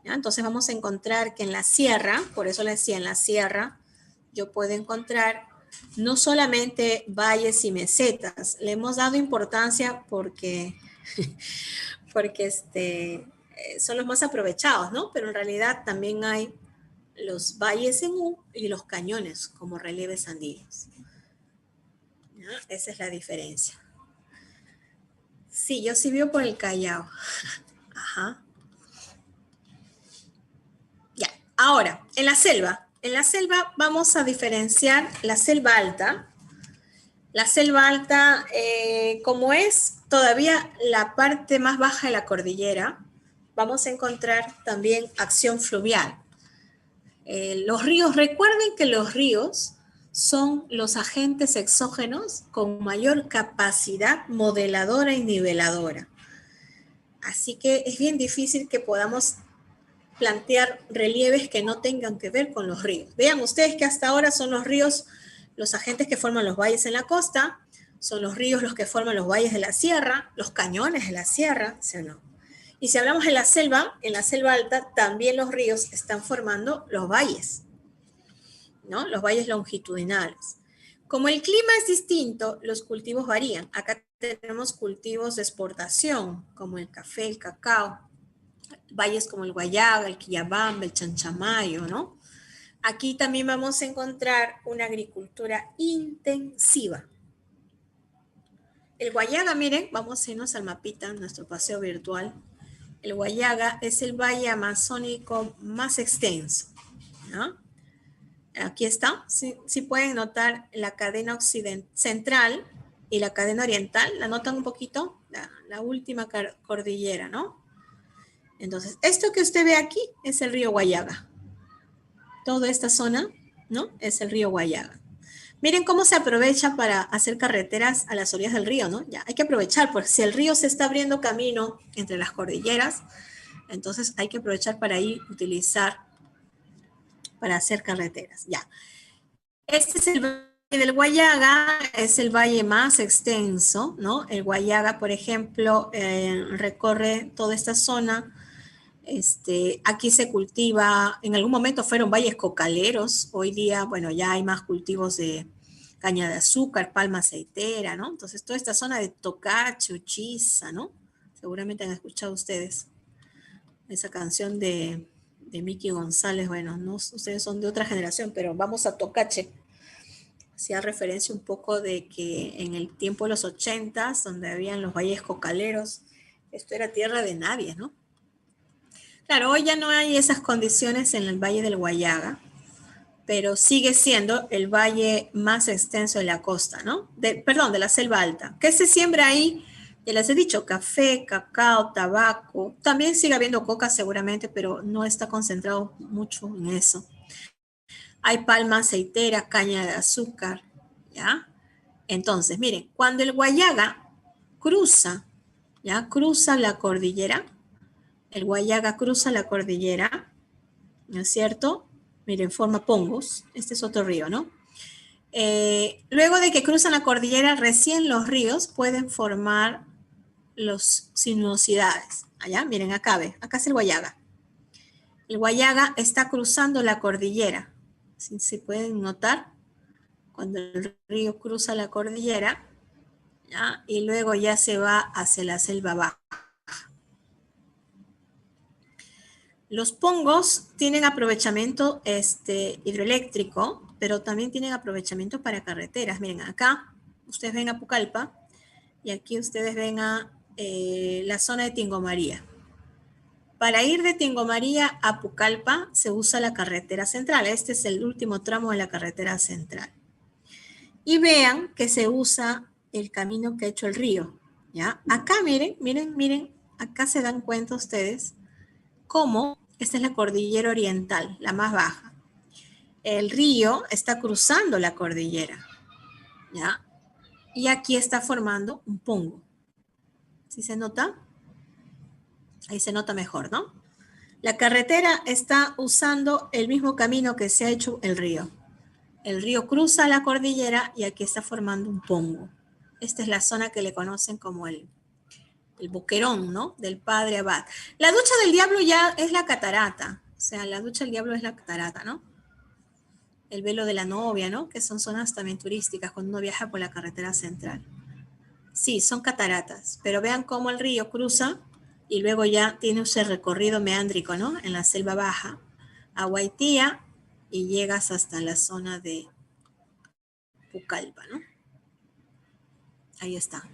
¿Ya? Entonces vamos a encontrar que en la sierra, por eso les decía, en la sierra, yo puedo encontrar no solamente valles y mesetas, le hemos dado importancia porque, son los más aprovechados, ¿no? Pero en realidad también hay los valles en U y los cañones como relieves andinos. ¿Ya? Esa es la diferencia. Sí, yo sí vivo por el Callao. Ajá. Ya, ahora, en la selva vamos a diferenciar la selva alta. La selva alta, como es todavía la parte más baja de la cordillera, vamos a encontrar también acción fluvial. Los ríos, recuerden que los ríos son los agentes exógenos con mayor capacidad modeladora y niveladora. Así que es bien difícil que podamos plantear relieves que no tengan que ver con los ríos. Vean ustedes que hasta ahora son los ríos los agentes que forman los valles en la costa, son los ríos los que forman los valles de la sierra, los cañones de la sierra, ¿sí o no? Y si hablamos de la selva, en la selva alta también los ríos están formando los valles, ¿no? Los valles longitudinales. Como el clima es distinto, los cultivos varían. Acá tenemos cultivos de exportación, como el café, el cacao, valles como el Guayaga, el Quillabamba, el Chanchamayo, ¿no? Aquí también vamos a encontrar una agricultura intensiva. El Guayaga, miren, vamos a irnos al mapita, nuestro paseo virtual. El Guayaga es el valle amazónico más extenso, ¿no? Aquí está, sí pueden notar la cadena central y la cadena oriental, ¿la notan un poquito? La última cordillera, ¿no? Entonces, esto que usted ve aquí es el río Guayaga. Toda esta zona, ¿no? Es el río Guayaga. Miren cómo se aprovecha para hacer carreteras a las orillas del río, ¿no? Ya, hay que aprovechar, porque si el río se está abriendo camino entre las cordilleras, entonces hay que aprovechar para ahí utilizar para hacer carreteras. Ya. Este es el valle del Guayaga, es el valle más extenso, ¿no? El Guayaga, por ejemplo, recorre toda esta zona. Aquí se cultiva, en algún momento fueron valles cocaleros, hoy día, bueno, ya hay más cultivos de caña de azúcar, palma aceitera, ¿no? Entonces, toda esta zona de Tocache, Uchiza, ¿no? Seguramente han escuchado ustedes esa canción de Miki González, bueno, no, ustedes son de otra generación, pero vamos a Tocache. Hacía referencia un poco de que en el tiempo de los 80s, donde habían los valles cocaleros, esto era tierra de nadie, ¿no? Claro, hoy ya no hay esas condiciones en el Valle del Guayaga, pero sigue siendo el valle más extenso de la costa, ¿no? Perdón, de la selva alta. ¿Qué se siembra ahí? Ya les he dicho, café, cacao, tabaco. También sigue habiendo coca seguramente, pero no está concentrado mucho en eso. Hay palma aceitera, caña de azúcar, ¿ya? Entonces, miren, cuando el Guayaga cruza, ¿ya? Cruza la cordillera, el Guayaga cruza la cordillera, ¿no es cierto? Miren, forma Pongos, este es otro río, ¿no? Luego de que cruzan la cordillera, recién los ríos pueden formar los sinuosidades. Allá, miren, acá ve, acá es el Guayaga. El Guayaga está cruzando la cordillera. Si pueden notar, cuando el río cruza la cordillera, ¿ya? Y luego ya se va hacia la selva baja. Los pongos tienen aprovechamiento hidroeléctrico, pero también tienen aprovechamiento para carreteras. Miren, acá ustedes ven a Pucallpa y aquí ustedes ven a la zona de Tingomaría. Para ir de Tingomaría a Pucallpa se usa la carretera central. Este es el último tramo de la carretera central. Y vean que se usa el camino que ha hecho el río. ¿Ya? Acá miren, miren, miren, acá se dan cuenta ustedes cómo esta es la cordillera oriental, la más baja. El río está cruzando la cordillera, ¿ya? Y aquí está formando un pongo. ¿Sí se nota? Ahí se nota mejor, ¿no? La carretera está usando el mismo camino que se ha hecho el río. El río cruza la cordillera y aquí está formando un pongo. Esta es la zona que le conocen como el boquerón, ¿no? Del Padre Abad. La ducha del diablo ya es la catarata. O sea, la ducha del diablo es la catarata, ¿no? El velo de la novia, ¿no? Que son zonas también turísticas cuando uno viaja por la carretera central. Sí, son cataratas, pero vean cómo el río cruza y luego ya tiene ese recorrido meándrico, ¿no? En la selva baja, a Guaitía y llegas hasta la zona de Pucallpa, ¿no? Ahí está.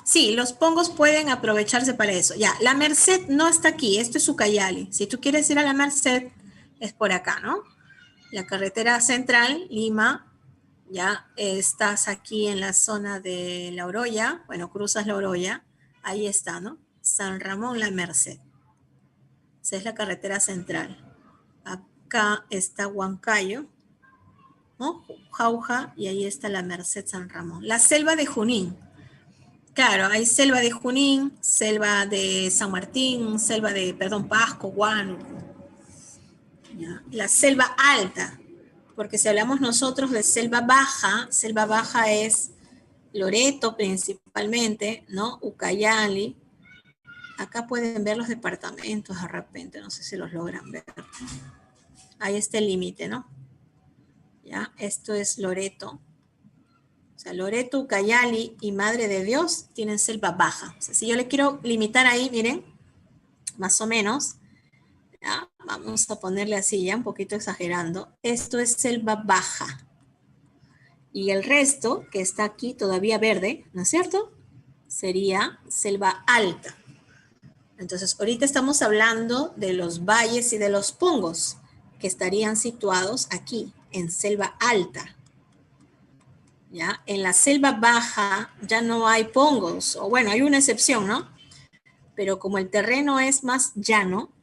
Sí, los pongos pueden aprovecharse para eso. Ya, la Merced no está aquí, esto es Ucayali. Si tú quieres ir a la Merced, es por acá, ¿no? La carretera central, Lima, ya estás aquí en la zona de La Oroya, bueno, cruzas La Oroya, ahí está, ¿no? San Ramón, La Merced. Esa es la carretera central. Acá está Huancayo, ¿no? Jauja, y ahí está la Merced San Ramón. La selva de Junín. Claro, hay selva de Junín, selva de San Martín, selva de, perdón, Pasco, Guano. ¿Ya? La selva alta, porque si hablamos nosotros de selva baja es Loreto principalmente, ¿no? Ucayali. Acá pueden ver los departamentos de repente, no sé si los logran ver. Ahí está el límite, ¿no? ¿Ya? Esto es Loreto. O sea, Loreto, Ucayali y Madre de Dios tienen selva baja. O sea, si yo le quiero limitar ahí, miren, más o menos, ¿ya? Vamos a ponerle así, ya un poquito exagerando. Esto es selva baja. Y el resto, que está aquí todavía verde, ¿no es cierto? Sería selva alta. Entonces, ahorita estamos hablando de los valles y de los pongos, que estarían situados aquí, en selva alta. ¿Ya? En la selva baja ya no hay pongos, o bueno, hay una excepción, ¿no? Pero como el terreno es más llano,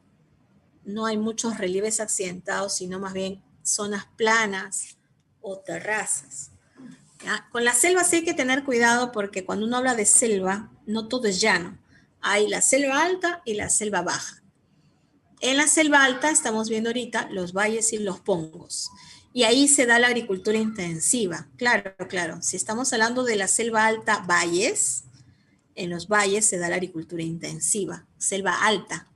no hay muchos relieves accidentados, sino más bien zonas planas o terrazas. ¿Ya? Con la selva sí hay que tener cuidado porque cuando uno habla de selva, no todo es llano. Hay la selva alta y la selva baja. En la selva alta estamos viendo ahorita los valles y los pongos. Y ahí se da la agricultura intensiva. Claro, claro. Si estamos hablando de la selva alta, valles, en los valles se da la agricultura intensiva, selva alta.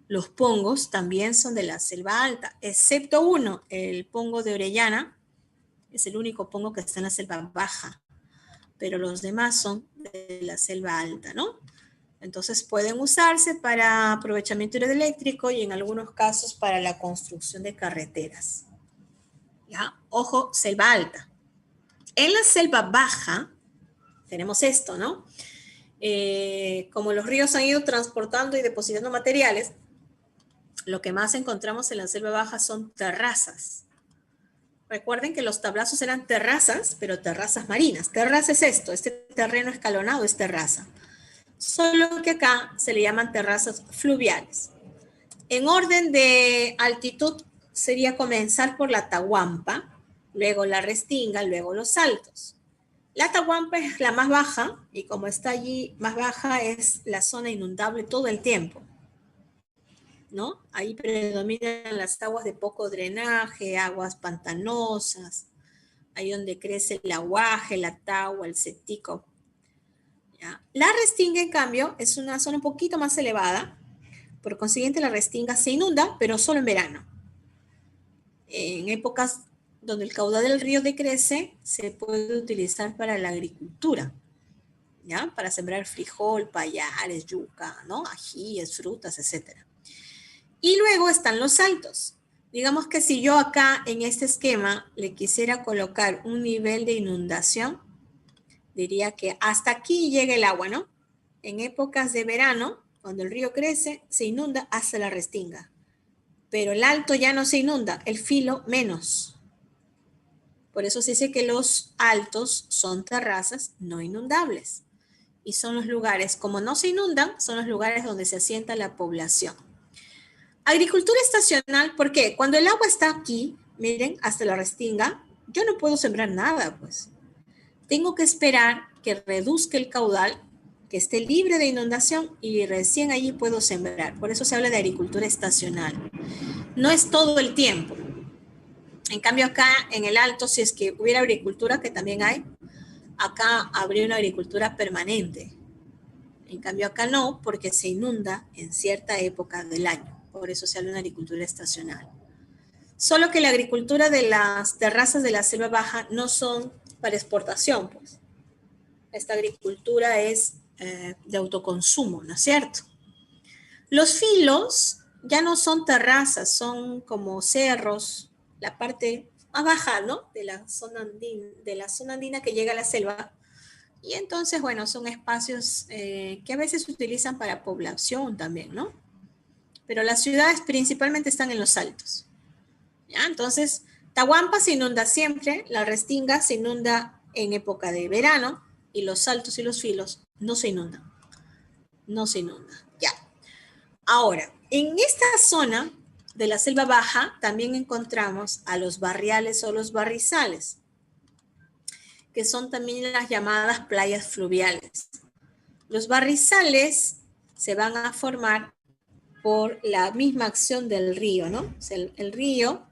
Los pongos también son de la selva alta, excepto uno, el pongo de Orellana, es el único pongo que está en la selva baja, pero los demás son de la selva alta, ¿no? Entonces pueden usarse para aprovechamiento hidroeléctrico y en algunos casos para la construcción de carreteras. ¿Ya? Ojo, selva alta. En la selva baja tenemos esto, ¿no? Como los ríos han ido transportando y depositando materiales, lo que más encontramos en la selva baja son terrazas. Recuerden que los tablazos eran terrazas, pero terrazas marinas. Terraza es esto, este terreno escalonado es terraza. Solo que acá se le llaman terrazas fluviales. En orden de altitud sería comenzar por la Tahuampa, luego la Restinga, luego los Altos. La Tahuampa es la más baja y como está allí más baja es la zona inundable todo el tiempo, ¿no? Ahí predominan las aguas de poco drenaje, aguas pantanosas, ahí donde crece el aguaje, la tagua, el cetico. ¿Ya? La Restinga, en cambio, es una zona un poquito más elevada, por consiguiente la Restinga se inunda, pero solo en verano. En épocas donde el caudal del río decrece, se puede utilizar para la agricultura, ¿ya? Para sembrar frijol, payares, yuca, ¿no? Ajíes, frutas, etc. Y luego están los altos. Digamos que si yo acá en este esquema le quisiera colocar un nivel de inundación, diría que hasta aquí llega el agua, ¿no? En épocas de verano, cuando el río crece, se inunda hasta la restinga. Pero el alto ya no se inunda, el filo menos. Por eso se dice que los altos son terrazas no inundables. Y son los lugares, como no se inundan, son los lugares donde se asienta la población. Agricultura estacional, ¿por qué? Cuando el agua está aquí, miren, hasta la restinga, yo no puedo sembrar nada, pues. Tengo que esperar que reduzca el caudal, que esté libre de inundación y recién allí puedo sembrar. Por eso se habla de agricultura estacional. No es todo el tiempo. En cambio acá en el Alto, si es que hubiera agricultura, que también hay, acá habría una agricultura permanente. En cambio acá no, porque se inunda en cierta época del año. Por eso se habla de una agricultura estacional. Solo que la agricultura de las terrazas de la selva baja no son para exportación, pues. Esta agricultura es de autoconsumo, ¿no es cierto? Los filos ya no son terrazas, son como cerros, la parte más baja, ¿no? De la zona andina que llega a la selva. Y entonces, bueno, son espacios que a veces se utilizan para población también, ¿no? Pero las ciudades principalmente están en los altos. ¿Ya? Entonces, Tahuampa se inunda siempre, la Restinga se inunda en época de verano y los altos y los filos no se inundan. No se inundan. Ya. Ahora, en esta zona de la selva baja también encontramos a los barriales o los barrizales, que son también las llamadas playas fluviales. Los barrizales se van a formar por la misma acción del río, ¿no? O sea, el río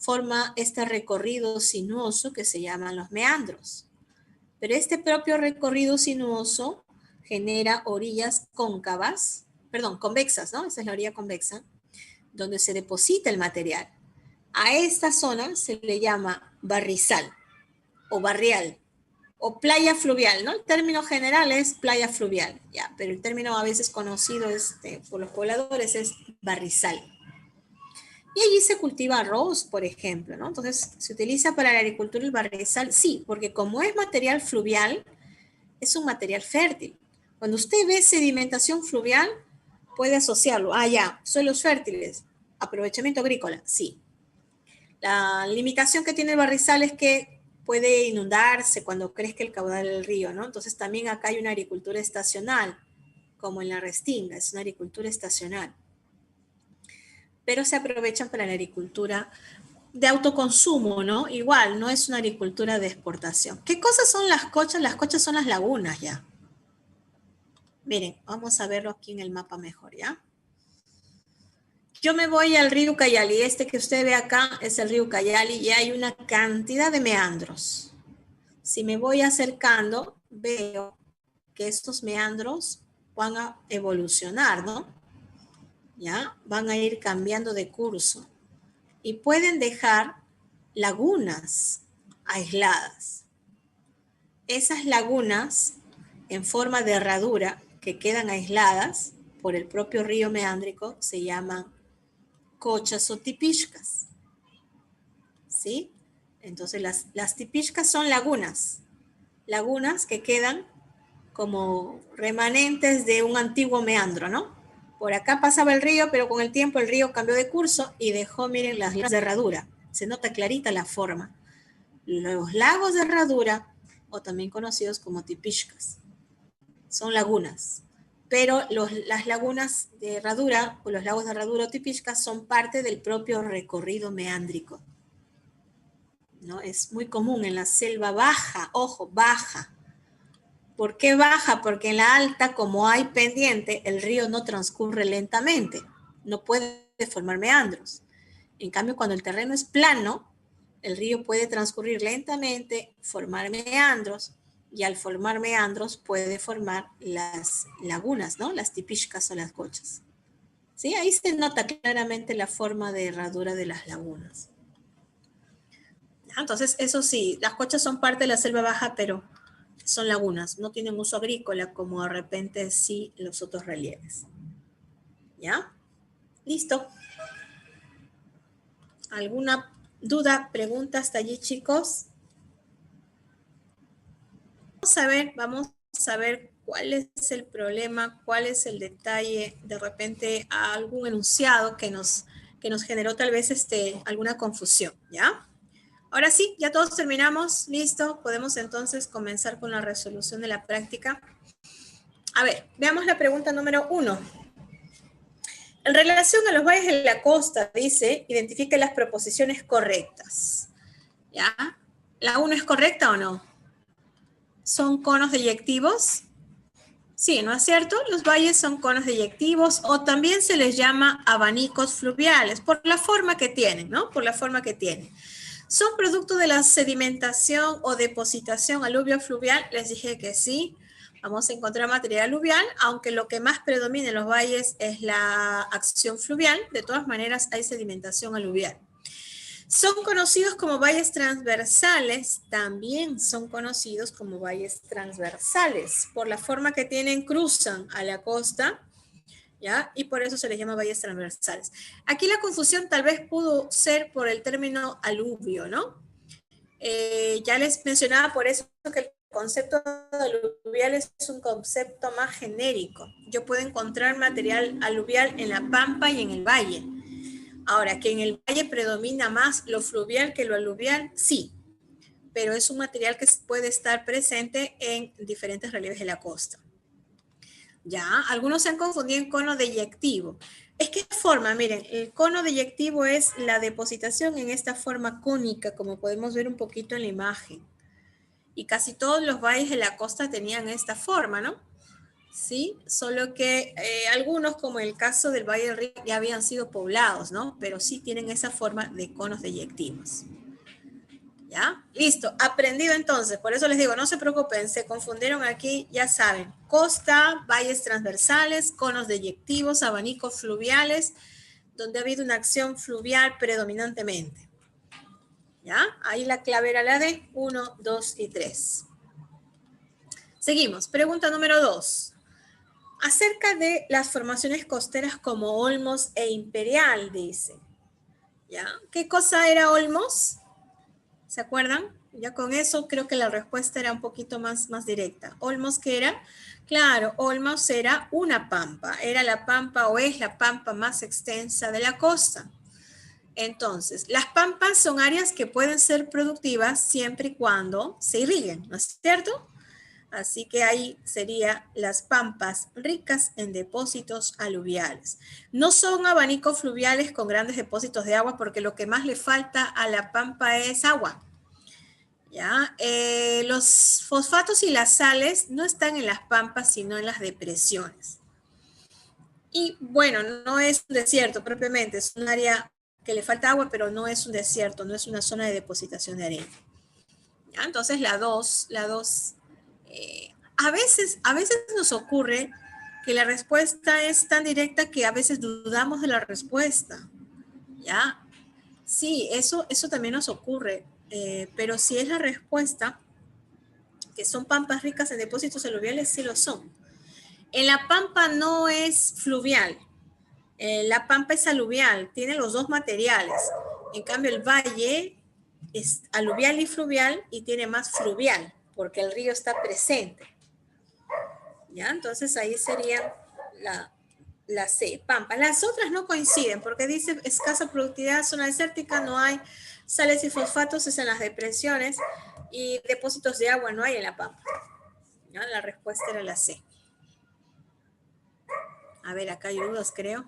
forma este recorrido sinuoso que se llaman los meandros. Pero este propio recorrido sinuoso genera orillas convexas, ¿no? Esa es la orilla convexa, donde se deposita el material. A esta zona se le llama barrizal o barrial o playa fluvial, ¿no? El término general es playa fluvial, ya, pero el término a veces conocido por los pobladores es barrizal. Y allí se cultiva arroz, por ejemplo, ¿no? Entonces, ¿se utiliza para la agricultura el barrizal? Sí, porque como es material fluvial, es un material fértil. Cuando usted ve sedimentación fluvial, puede asociarlo. Ah, ya, suelos fértiles, aprovechamiento agrícola, sí. La limitación que tiene el barrizal es que puede inundarse cuando crezca el caudal del río, ¿no? Entonces también acá hay una agricultura estacional, como en la Restinga, es una agricultura estacional. Pero se aprovechan para la agricultura de autoconsumo, ¿no? Igual, no es una agricultura de exportación. ¿Qué cosas son las cochas? Las cochas son las lagunas, ya. Miren, vamos a verlo aquí en el mapa mejor, ¿ya? Yo me voy al río Ucayali. Este que usted ve acá es el río Ucayali y hay una cantidad de meandros. Si me voy acercando, veo que estos meandros van a evolucionar, ¿no? ¿Ya? Van a ir cambiando de curso y pueden dejar lagunas aisladas. Esas lagunas en forma de herradura que quedan aisladas por el propio río meándrico se llaman cochas o tipixcas. ¿Sí? Entonces las tipixcas son lagunas que quedan como remanentes de un antiguo meandro, ¿no? Por acá pasaba el río, pero con el tiempo el río cambió de curso y dejó, miren, las de herradura. Se nota clarita la forma. Los lagos de herradura, o también conocidos como tipixcas, son lagunas. Pero las lagunas de herradura, o los lagos de herradura o tipixcas, son parte del propio recorrido meándrico, ¿no? Es muy común en la selva baja, ojo, baja. ¿Por qué baja? Porque en la alta, como hay pendiente, el río no transcurre lentamente, no puede formar meandros. En cambio, cuando el terreno es plano, el río puede transcurrir lentamente, formar meandros, y al formar meandros puede formar las lagunas, ¿no? Las tipixcas o las cochas. ¿Sí? Ahí se nota claramente la forma de herradura de las lagunas. Entonces, eso sí, las cochas son parte de la selva baja, pero son lagunas, no tienen uso agrícola como de repente sí los otros relieves. ¿Ya? Listo. ¿Alguna duda, pregunta hasta allí, chicos? Vamos a ver cuál es el problema, cuál es el detalle, de repente algún enunciado que nos generó tal vez alguna confusión, ¿ya? Ahora sí, ya todos terminamos, listo, podemos entonces comenzar con la resolución de la práctica. A ver, veamos la pregunta número 1. En relación a los valles de la costa, dice, identifique las proposiciones correctas, ¿ya? ¿La 1 es correcta o no? ¿Son conos deyectivos? Sí, ¿no es cierto? Los valles son conos deyectivos o también se les llama abanicos fluviales por la forma que tienen, ¿no? Por la forma que tienen. ¿Son producto de la sedimentación o depositación aluvio-fluvial? Les dije que sí. Vamos a encontrar material aluvial, aunque lo que más predomina en los valles es la acción fluvial. De todas maneras, hay sedimentación aluvial. Son conocidos como valles transversales, también son conocidos como valles transversales, por la forma que tienen, cruzan a la costa, ¿ya? Y por eso se les llama valles transversales. Aquí la confusión tal vez pudo ser por el término aluvio, ¿no? Ya les mencionaba por eso que el concepto de aluvial es un concepto más genérico. Yo puedo encontrar material aluvial en la pampa y en el valle. Ahora, que en el valle predomina más lo fluvial que lo aluvial, sí, pero es un material que puede estar presente en diferentes relieves de la costa. Ya, algunos se han confundido en cono deyectivo. Es que forma, miren, el cono deyectivo es la depositación en esta forma cónica, como podemos ver un poquito en la imagen. Y casi todos los valles de la costa tenían esta forma, ¿no? Sí, solo que algunos, como el caso del Valle del Río, ya habían sido poblados, ¿no? Pero sí tienen esa forma de conos deyectivos. ¿Ya? Listo, aprendido entonces. Por eso les digo, no se preocupen, se confundieron aquí, ya saben. Costa, valles transversales, conos deyectivos, abanicos fluviales, donde ha habido una acción fluvial predominantemente. ¿Ya? Ahí la clave era la de 1, 2 y 3. Seguimos. Pregunta número 2. Acerca de las formaciones costeras como Olmos e Imperial, dice. ¿Ya? ¿Qué cosa era Olmos? ¿Se acuerdan? Ya con eso creo que la respuesta era un poquito más directa. ¿Olmos qué era? Claro, Olmos era una pampa. Era la pampa o es la pampa más extensa de la costa. Entonces, las pampas son áreas que pueden ser productivas siempre y cuando se irriguen, ¿no es cierto? Así que ahí serían las pampas ricas en depósitos aluviales. No son abanicos fluviales con grandes depósitos de agua porque lo que más le falta a la pampa es agua. ¿Ya? Los fosfatos y las sales no están en las pampas sino en las depresiones. Y bueno, no es un desierto propiamente, es un área que le falta agua, pero no es un desierto, no es una zona de depositación de arena. ¿Ya? Entonces la 2, a veces nos ocurre que la respuesta es tan directa que a veces dudamos de la respuesta, ¿ya? Sí, eso también nos ocurre, pero si es la respuesta, que son pampas ricas en depósitos aluviales, sí lo son. En la pampa no es fluvial, la pampa es aluvial, tiene los dos materiales. En cambio, el valle es aluvial y fluvial y tiene más fluvial, porque el río está presente. ¿Ya? Entonces ahí sería la C, pampa. Las otras no coinciden porque dice escasa productividad, zona desértica, no hay sales y fosfatos, es en las depresiones y depósitos de agua no hay en la pampa. ¿Ya? La respuesta era la C. A ver, acá hay dudas, creo.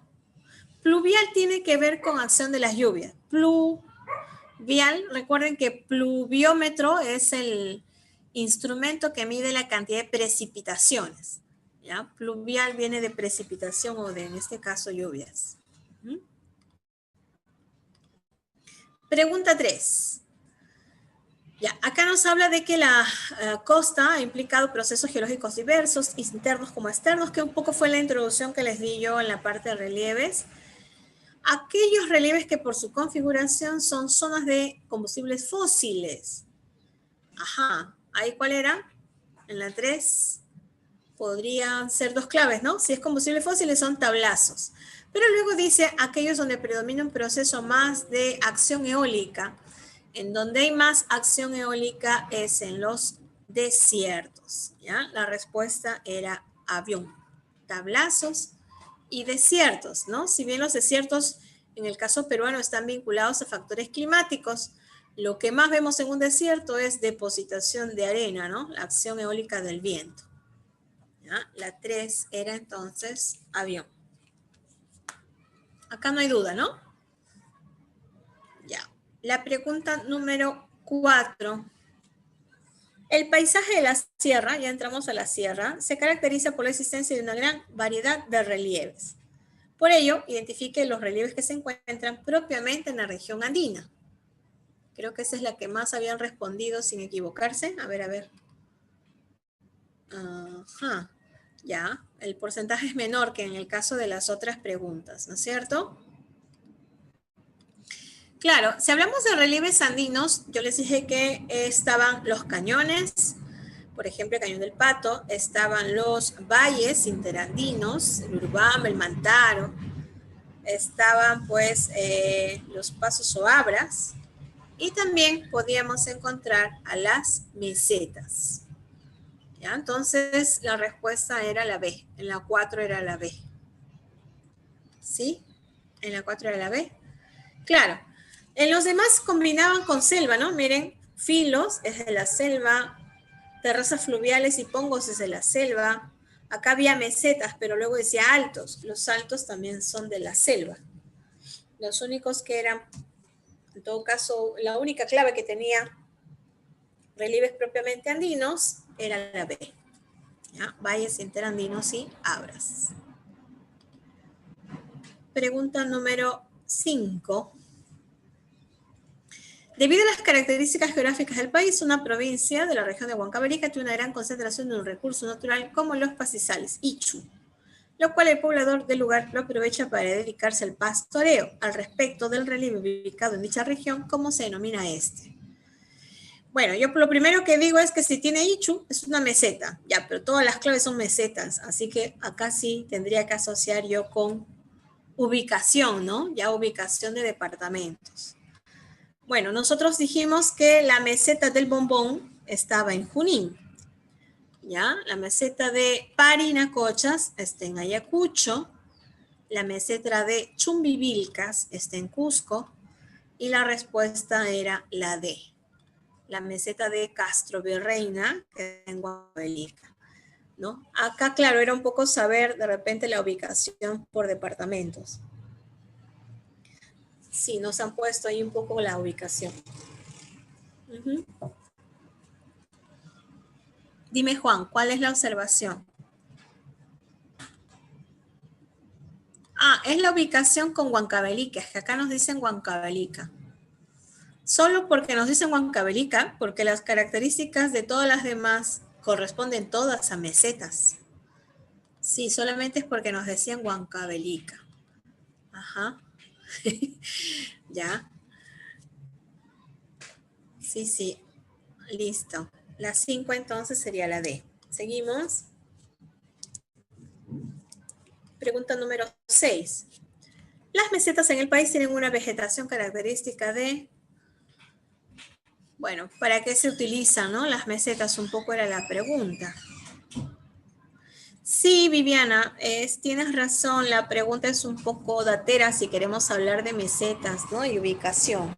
Pluvial tiene que ver con acción de las lluvias. Pluvial, recuerden que pluviómetro es el instrumento que mide la cantidad de precipitaciones. ¿Ya? Pluvial viene de precipitación o de, en este caso, lluvias. Pregunta 3. Ya, acá nos habla de que la costa ha implicado procesos geológicos diversos, internos como externos, que un poco fue la introducción que les di yo en la parte de relieves. Aquellos relieves que por su configuración son zonas de combustibles fósiles. Ajá, ¿ahí cuál era? En la 3. podrían ser dos claves, ¿no? Si es combustible fósil, son tablazos. Pero luego dice aquellos donde predomina un proceso más de acción eólica. En donde hay más acción eólica es en los desiertos, ¿ya? La respuesta era avión, tablazos y desiertos, ¿no? Si bien los desiertos en el caso peruano están vinculados a factores climáticos, lo que más vemos en un desierto es depositación de arena, ¿no? La acción eólica del viento. ¿Ya? La 3 era entonces avión. Acá no hay duda, ¿no? Ya. La pregunta número 4. El paisaje de la sierra, ya entramos a la sierra, se caracteriza por la existencia de una gran variedad de relieves. Por ello, identifique los relieves que se encuentran propiamente en la región andina. Creo que esa es la que más habían respondido sin equivocarse. A ver. Ajá. Ya, el porcentaje es menor que en el caso de las otras preguntas, ¿no es cierto? Claro, si hablamos de relieves andinos, yo les dije que estaban los cañones, por ejemplo, el Cañón del Pato, estaban los valles interandinos, el Urubamba, el Mantaro, estaban pues los pasos o abras, y también podíamos encontrar a las mesetas. ¿Ya? Entonces, la respuesta era la B. En la 4 era la B. ¿Sí? En la 4 era la B. Claro. En los demás combinaban con selva, ¿no? Miren, filos es de la selva, terrazas fluviales y pongos es de la selva. Acá había mesetas, pero luego decía altos. Los altos también son de la selva. Los únicos que eran, en todo caso, la única clave que tenía relieves propiamente andinos era la B. ¿Ya? Valles interandinos y abras. Pregunta número 5. Debido a las características geográficas del país, una provincia de la región de Huancavelica tiene una gran concentración de un recurso natural como los pastizales, ichu, lo cual el poblador del lugar lo aprovecha para dedicarse al pastoreo. Al respecto del relieve ubicado en dicha región, ¿cómo se denomina este? Bueno, yo lo primero que digo es que si tiene ichu, es una meseta, ya, pero todas las claves son mesetas, así que acá sí tendría que asociar yo con ubicación, ¿no? Ya ubicación de departamentos. Bueno, nosotros dijimos que la meseta del Bombón estaba en Junín, ¿ya? La meseta de Parinacochas está en Ayacucho, la meseta de Chumbivilcas está en Cusco, y la respuesta era la D. La meseta de Castro Virreina, que está en Huancavelica, ¿no? Acá, claro, era un poco saber de repente la ubicación por departamentos. Sí, nos han puesto ahí un poco la ubicación. Dime, Juan, ¿cuál es la observación? Es la ubicación con Huancavelica, es que acá nos dicen Huancavelica. Solo porque nos dicen Huancavelica, porque las características de todas las demás corresponden todas a mesetas. Sí, solamente es porque nos decían Huancavelica. Ajá. Ya. Sí. Listo. La 5 entonces sería la D. Seguimos. Pregunta número 6. Las mesetas en el país tienen una vegetación característica de... Bueno, ¿para qué se utilizan, no? Las mesetas, un poco era la pregunta. Sí, Viviana, tienes razón, la pregunta es un poco datera si queremos hablar de mesetas, ¿no? Y ubicación.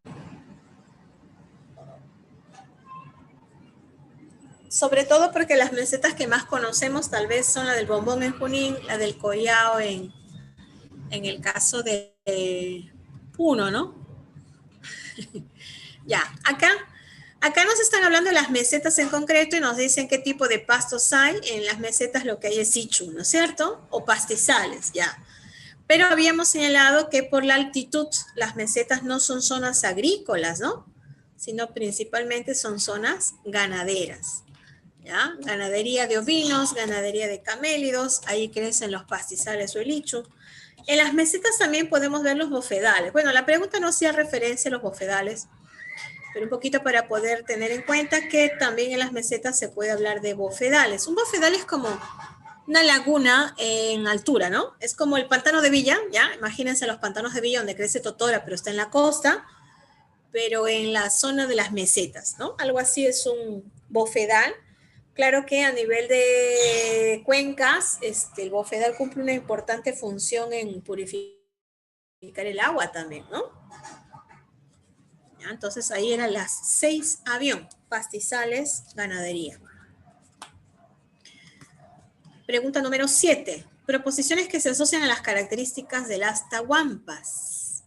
Sobre todo porque las mesetas que más conocemos tal vez son la del Bombón en Junín, la del Collao en el caso de Puno, ¿no? Ya, acá nos están hablando de las mesetas en concreto y nos dicen qué tipo de pastos hay. En las mesetas lo que hay es ichu, ¿no es cierto? O pastizales, ya. Pero habíamos señalado que por la altitud las mesetas no son zonas agrícolas, ¿no? Sino principalmente son zonas ganaderas, ¿ya? Ganadería de ovinos, ganadería de camélidos, ahí crecen los pastizales o el ichu. En las mesetas también podemos ver los bofedales. Bueno, la pregunta no hacía referencia a los bofedales, pero un poquito para poder tener en cuenta que también en las mesetas se puede hablar de bofedales. Un bofedal es como una laguna en altura, ¿no? Es como el pantano de Villa, ¿ya? Imagínense los pantanos de Villa donde crece totora, pero está en la costa, pero en la zona de las mesetas, ¿no? Algo así es un bofedal. Claro que a nivel de cuencas, el bofedal cumple una importante función en purificar el agua también, ¿no? ¿Ya? Entonces ahí eran las 6 avión, pastizales, ganadería. Pregunta número 7. Proposiciones que se asocian a las características de las tahuampas.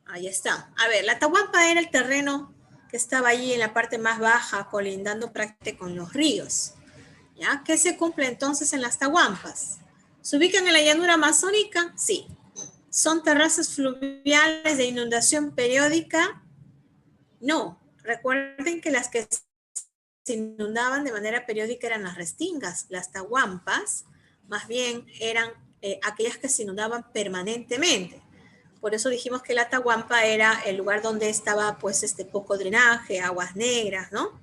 Ahí está. A ver, la tahuampa era el terreno que estaba allí en la parte más baja, colindando prácticamente con los ríos. ¿Ya? ¿Qué se cumple entonces en las tahuampas? ¿Se ubican en la llanura amazónica? Sí. ¿Son terrazas fluviales de inundación periódica? No. Recuerden que las que se inundaban de manera periódica eran las restingas. Las tahuampas, más bien, eran aquellas que se inundaban permanentemente. Por eso dijimos que la tahuampa era el lugar donde estaba, pues, poco drenaje, aguas negras, ¿no?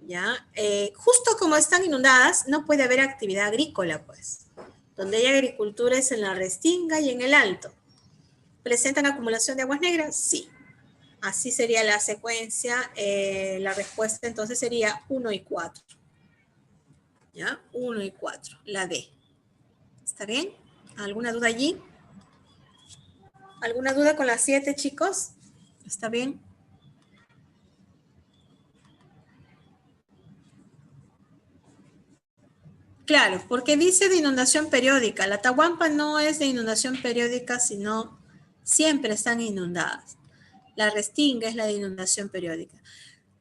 ¿Ya? Justo como están inundadas, no puede haber actividad agrícola, pues. Donde hay agricultura es en la restinga y en el alto. ¿Presentan acumulación de aguas negras? Sí. Así sería la secuencia. La respuesta entonces sería 1 y 4. ¿Ya? 1 y 4, la D. ¿Está bien? ¿Alguna duda allí? ¿Alguna duda con la 7, chicos? ¿Está bien? Claro, porque dice de inundación periódica. La Tahuampa no es de inundación periódica, sino siempre están inundadas. La Restinga es la de inundación periódica.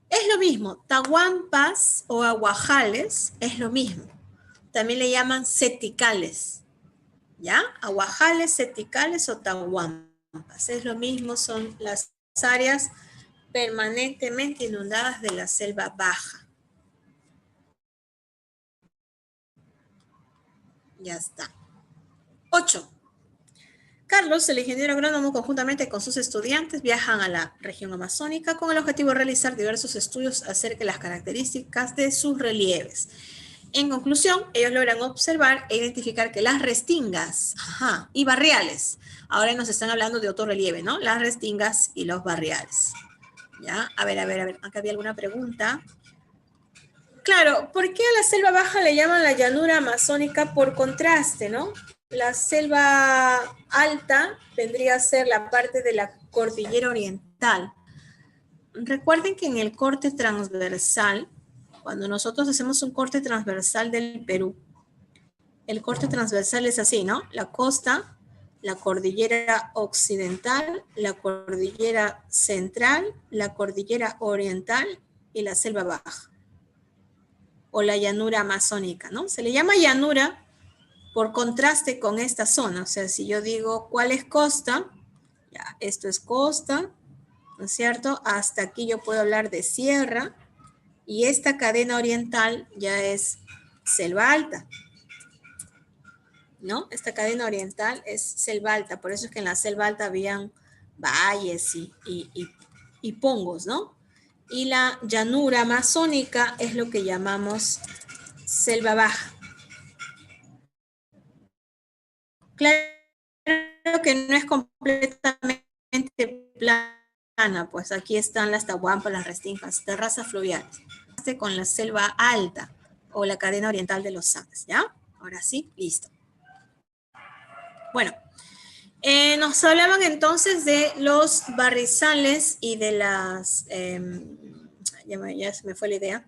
Es lo mismo, tahuampas o aguajales es lo mismo. También le llaman seticales, ¿ya? Aguajales, seticales o tahuampas. Es lo mismo, son las áreas permanentemente inundadas de la selva baja. Ya está. 8. Carlos, el ingeniero agrónomo, conjuntamente con sus estudiantes, viajan a la región amazónica con el objetivo de realizar diversos estudios acerca de las características de sus relieves. En conclusión, ellos logran observar e identificar que las restingas y barriales, ahora nos están hablando de otro relieve, ¿no? Las restingas y los barriales. ¿Ya? A ver, acá había alguna pregunta. Claro, ¿por qué a la selva baja le llaman la llanura amazónica por contraste, ¿no? La selva alta vendría a ser la parte de la cordillera oriental. Recuerden que en el corte transversal, cuando nosotros hacemos un corte transversal del Perú, el corte transversal es así, ¿no? La costa, la cordillera occidental, la cordillera central, la cordillera oriental y la selva baja. O la llanura amazónica, ¿no? Se le llama llanura por contraste con esta zona. O sea, si yo digo cuál es costa, ya, esto es costa, ¿no es cierto? Hasta aquí yo puedo hablar de sierra y esta cadena oriental ya es selva alta, ¿no? Esta cadena oriental es selva alta, por eso es que en la selva alta habían valles y pongos, ¿no? Y la llanura amazónica es lo que llamamos selva baja. Claro que no es completamente plana, pues aquí están las tahuampas, las restingas, terrazas fluviales, con la selva alta o la cadena oriental de los Andes, ¿ya? Ahora sí, listo. Bueno, nos hablaban entonces de los barrizales y de las, ya se me fue la idea.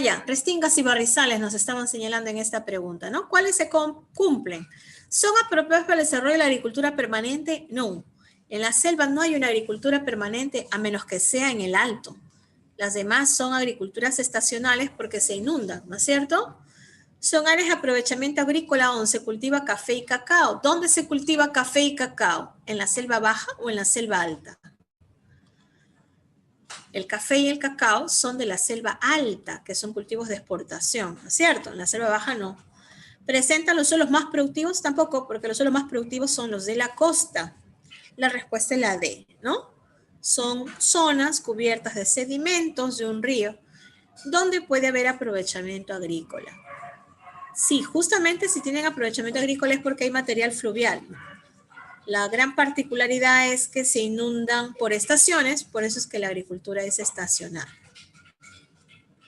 Ya, restingas y barrizales nos estaban señalando en esta pregunta, ¿no? ¿Cuáles se cumplen? ¿Son apropiados para el desarrollo de la agricultura permanente? No. En la selva no hay una agricultura permanente a menos que sea en el alto. Las demás son agriculturas estacionales porque se inundan, ¿no es cierto? Son áreas de aprovechamiento agrícola donde se cultiva café y cacao. ¿Dónde se cultiva café y cacao? ¿En la selva baja o en la selva alta? El café y el cacao son de la selva alta, que son cultivos de exportación, ¿no es cierto? En la selva baja no. ¿Presentan los suelos más productivos? Tampoco, porque los suelos más productivos son los de la costa. La respuesta es la D, ¿no? Son zonas cubiertas de sedimentos de un río donde puede haber aprovechamiento agrícola. Sí, justamente si tienen aprovechamiento agrícola es porque hay material fluvial. La gran particularidad es que se inundan por estaciones, por eso es que la agricultura es estacional.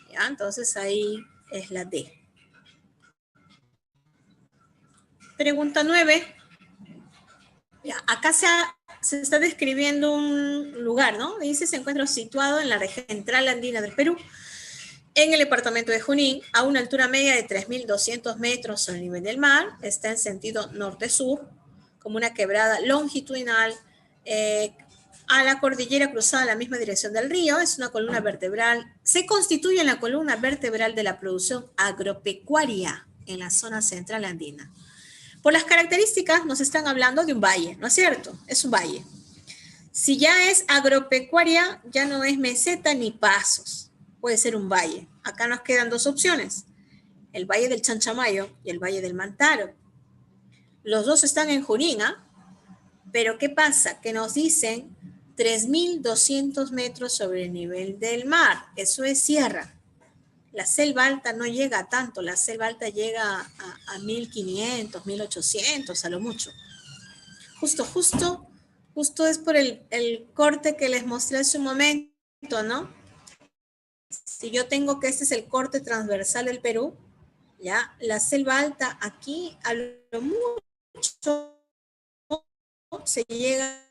¿Ya? Entonces ahí es la D. Pregunta 9. Ya, acá se está describiendo un lugar, ¿no? Dice, se encuentra situado en la región central andina del Perú, en el departamento de Junín, a una altura media de 3.200 metros sobre el nivel del mar. Está en sentido norte-sur, como una quebrada longitudinal a la cordillera cruzada en la misma dirección del río. Es una columna vertebral. Se constituye en la columna vertebral de la producción agropecuaria en la zona central andina. Por las características nos están hablando de un valle, ¿no es cierto? Es un valle. Si ya es agropecuaria, ya no es meseta ni pasos. Puede ser un valle. Acá nos quedan dos opciones. El valle del Chanchamayo y el valle del Mantaro. Los dos están en Junín, ¿eh? Pero ¿qué pasa? Que nos dicen 3.200 metros sobre el nivel del mar. Eso es sierra. La selva alta no llega a tanto. La selva alta llega a 1.500, 1.800 a lo mucho. Justo es por el corte que les mostré hace un momento, ¿no? Si yo tengo que este es el corte transversal del Perú, ya, la selva alta aquí a lo mucho se llega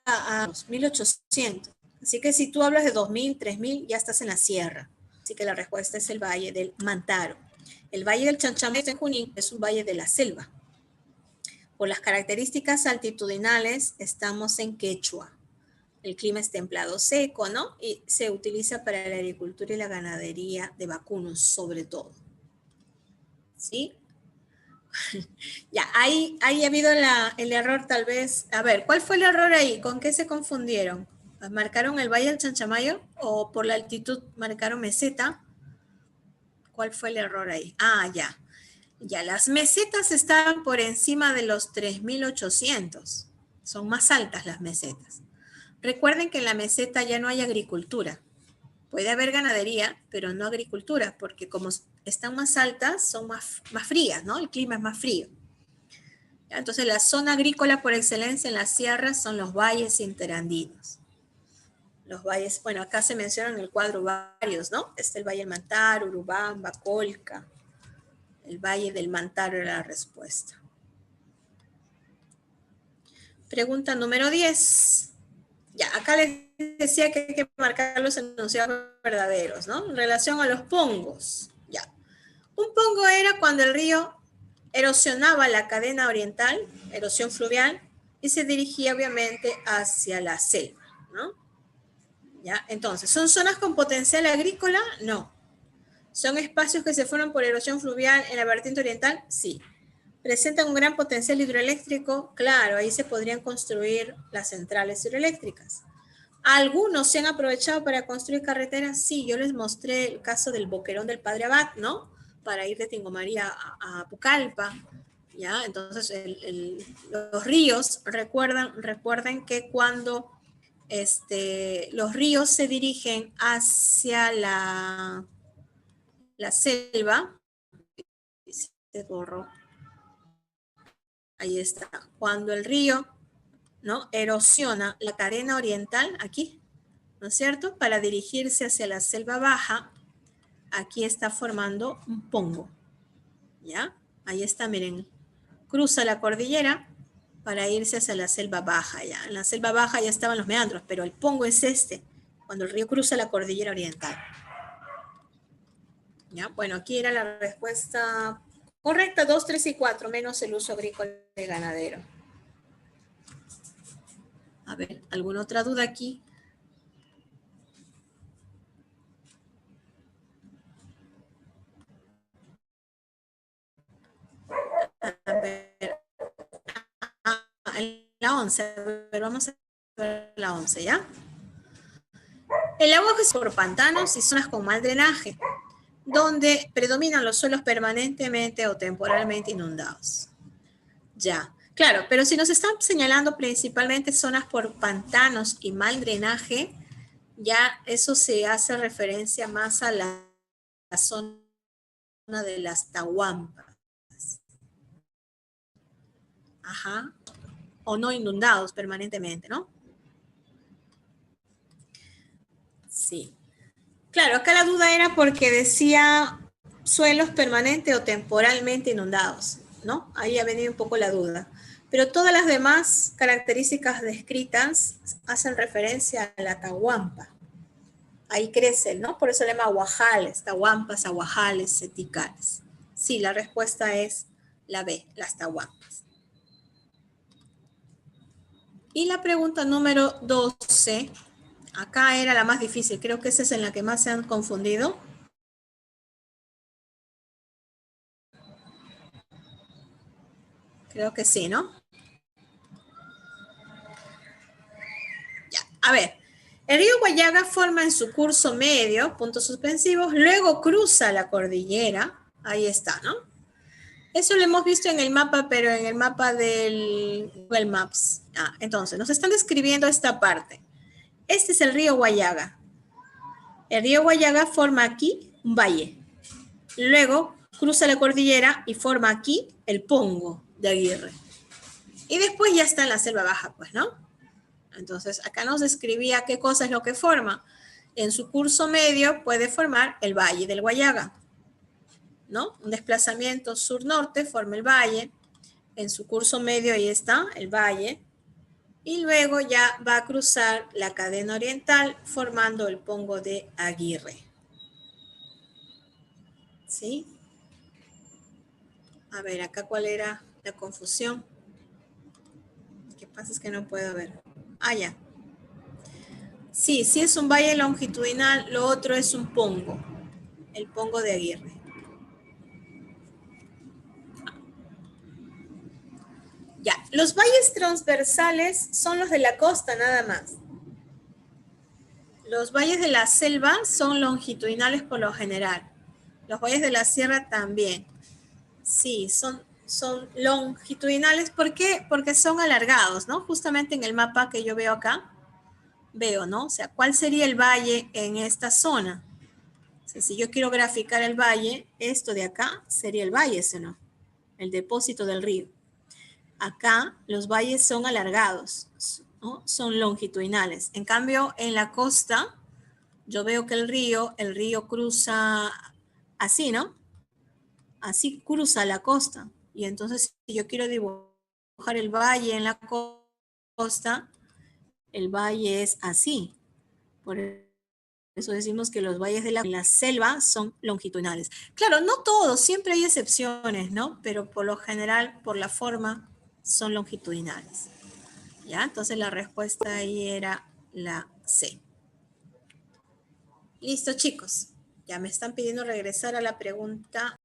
a 2.800. Así que si tú hablas de 2.000, 3.000, ya estás en la sierra. Así que la respuesta es el valle del Mantaro. El valle del Chanchamayo en Junín es un valle de la selva. Por las características altitudinales, estamos en Quechua. El clima es templado seco, ¿no? Y se utiliza para la agricultura y la ganadería de vacunos, sobre todo. ¿Sí? Ya, ahí ha habido el error tal vez. A ver, ¿cuál fue el error ahí? ¿Con qué se confundieron? ¿Marcaron el Valle del Chanchamayo o por la altitud marcaron meseta? ¿Cuál fue el error ahí? Ah, ya. Ya, las mesetas estaban por encima de los 3.800. Son más altas las mesetas. Recuerden que en la meseta ya no hay agricultura. Puede haber ganadería, pero no agricultura, porque como están más altas, son más frías, ¿no? El clima es más frío. Entonces, la zona agrícola por excelencia en las sierras son los valles interandinos. Los valles, bueno, acá se mencionan en el cuadro varios, ¿no? Está el Valle del Mantaro, Urubamba, Colca. El Valle del Mantaro era la respuesta. Pregunta número 10. Ya, acá les decía que hay que marcar los enunciados verdaderos, ¿no? En relación a los pongos. Ya. Un pongo era cuando el río erosionaba la cadena oriental, erosión fluvial, y se dirigía obviamente hacia la selva, ¿no? ¿Ya? Entonces, ¿son zonas con potencial agrícola? No. ¿Son espacios que se fueron por erosión fluvial en la vertiente oriental? Sí. ¿Presentan un gran potencial hidroeléctrico? Claro, ahí se podrían construir las centrales hidroeléctricas. ¿Algunos se han aprovechado para construir carreteras? Sí, yo les mostré el caso del Boquerón del Padre Abad, ¿no? Para ir de Tingomaría a Pucallpa, ¿ya? Entonces, los ríos, recuerden que cuando los ríos se dirigen hacia la selva, se borró, ahí está, cuando el río, ¿no? Erosiona la cadena oriental, aquí, ¿no es cierto? Para dirigirse hacia la selva baja, aquí está formando un pongo, ¿ya? Ahí está, miren, cruza la cordillera para irse hacia la selva baja, ya. En la selva baja ya estaban los meandros, pero el pongo es cuando el río cruza la cordillera oriental. ¿Ya? Bueno, aquí era la respuesta correcta, 2, 3 y 4, menos el uso agrícola y ganadero. A ver, ¿alguna otra duda aquí? A ver, la 11, pero vamos a ver la 11, ¿ya? El agua es por pantanos y zonas con mal drenaje, donde predominan los suelos permanentemente o temporalmente inundados. Ya, claro, pero si nos están señalando principalmente zonas por pantanos y mal drenaje, ya eso se hace referencia más a la zona de las Tahuampas. Ajá. O no inundados permanentemente, ¿no? Sí. Claro, acá la duda era porque decía suelos permanente o temporalmente inundados, ¿no? Ahí ha venido un poco la duda. Pero todas las demás características descritas hacen referencia a la tahuampa. Ahí crece, ¿no? Por eso le llama aguajales, tahuampas, aguajales, seticales. Sí, la respuesta es la B, las tahuampas. Y la pregunta número 12, acá era la más difícil, creo que esa es en la que más se han confundido. Creo que sí, ¿no? Ya, a ver. El río Guayaga forma en su curso medio, puntos suspensivos, luego cruza la cordillera. Ahí está, ¿no? Eso lo hemos visto en el mapa, pero en el mapa del Google Maps. Entonces, nos están describiendo esta parte. Este es el río Guayaga. El río Guayaga forma aquí un valle. Luego cruza la cordillera y forma aquí el Pongo de Aguirre. Y después ya está en la selva baja, pues, ¿no? Entonces, acá nos describía qué cosa es lo que forma. En su curso medio puede formar el Valle del Guayaga, ¿no? Un desplazamiento sur-norte forma el valle. En su curso medio ahí está el valle. Y luego ya va a cruzar la cadena oriental formando el Pongo de Aguirre. ¿Sí? A ver, acá cuál era la confusión. Lo que pasa es que no puedo ver. Ya. Sí, sí es un valle longitudinal, lo otro es un pongo, el Pongo de Aguirre. Ya, los valles transversales son los de la costa nada más. Los valles de la selva son longitudinales por lo general. Los valles de la sierra también. Sí, son longitudinales. ¿Por qué? Porque son alargados, ¿no? Justamente en el mapa que yo veo acá, veo, ¿no? O sea, ¿cuál sería el valle en esta zona? O sea, si yo quiero graficar el valle, esto de acá sería el valle, ¿sí o no? El depósito del río. Acá los valles son alargados, ¿no? Son longitudinales. En cambio, en la costa, yo veo que el río cruza así, ¿no? Así cruza la costa. Y entonces, si yo quiero dibujar el valle en la costa, el valle es así. Por eso decimos que los valles de la selva son longitudinales. Claro, no todos, siempre hay excepciones, ¿no? Pero por lo general, por la forma, son longitudinales. ¿Ya? Entonces la respuesta ahí era la C. Listo, chicos. Ya me están pidiendo regresar a la pregunta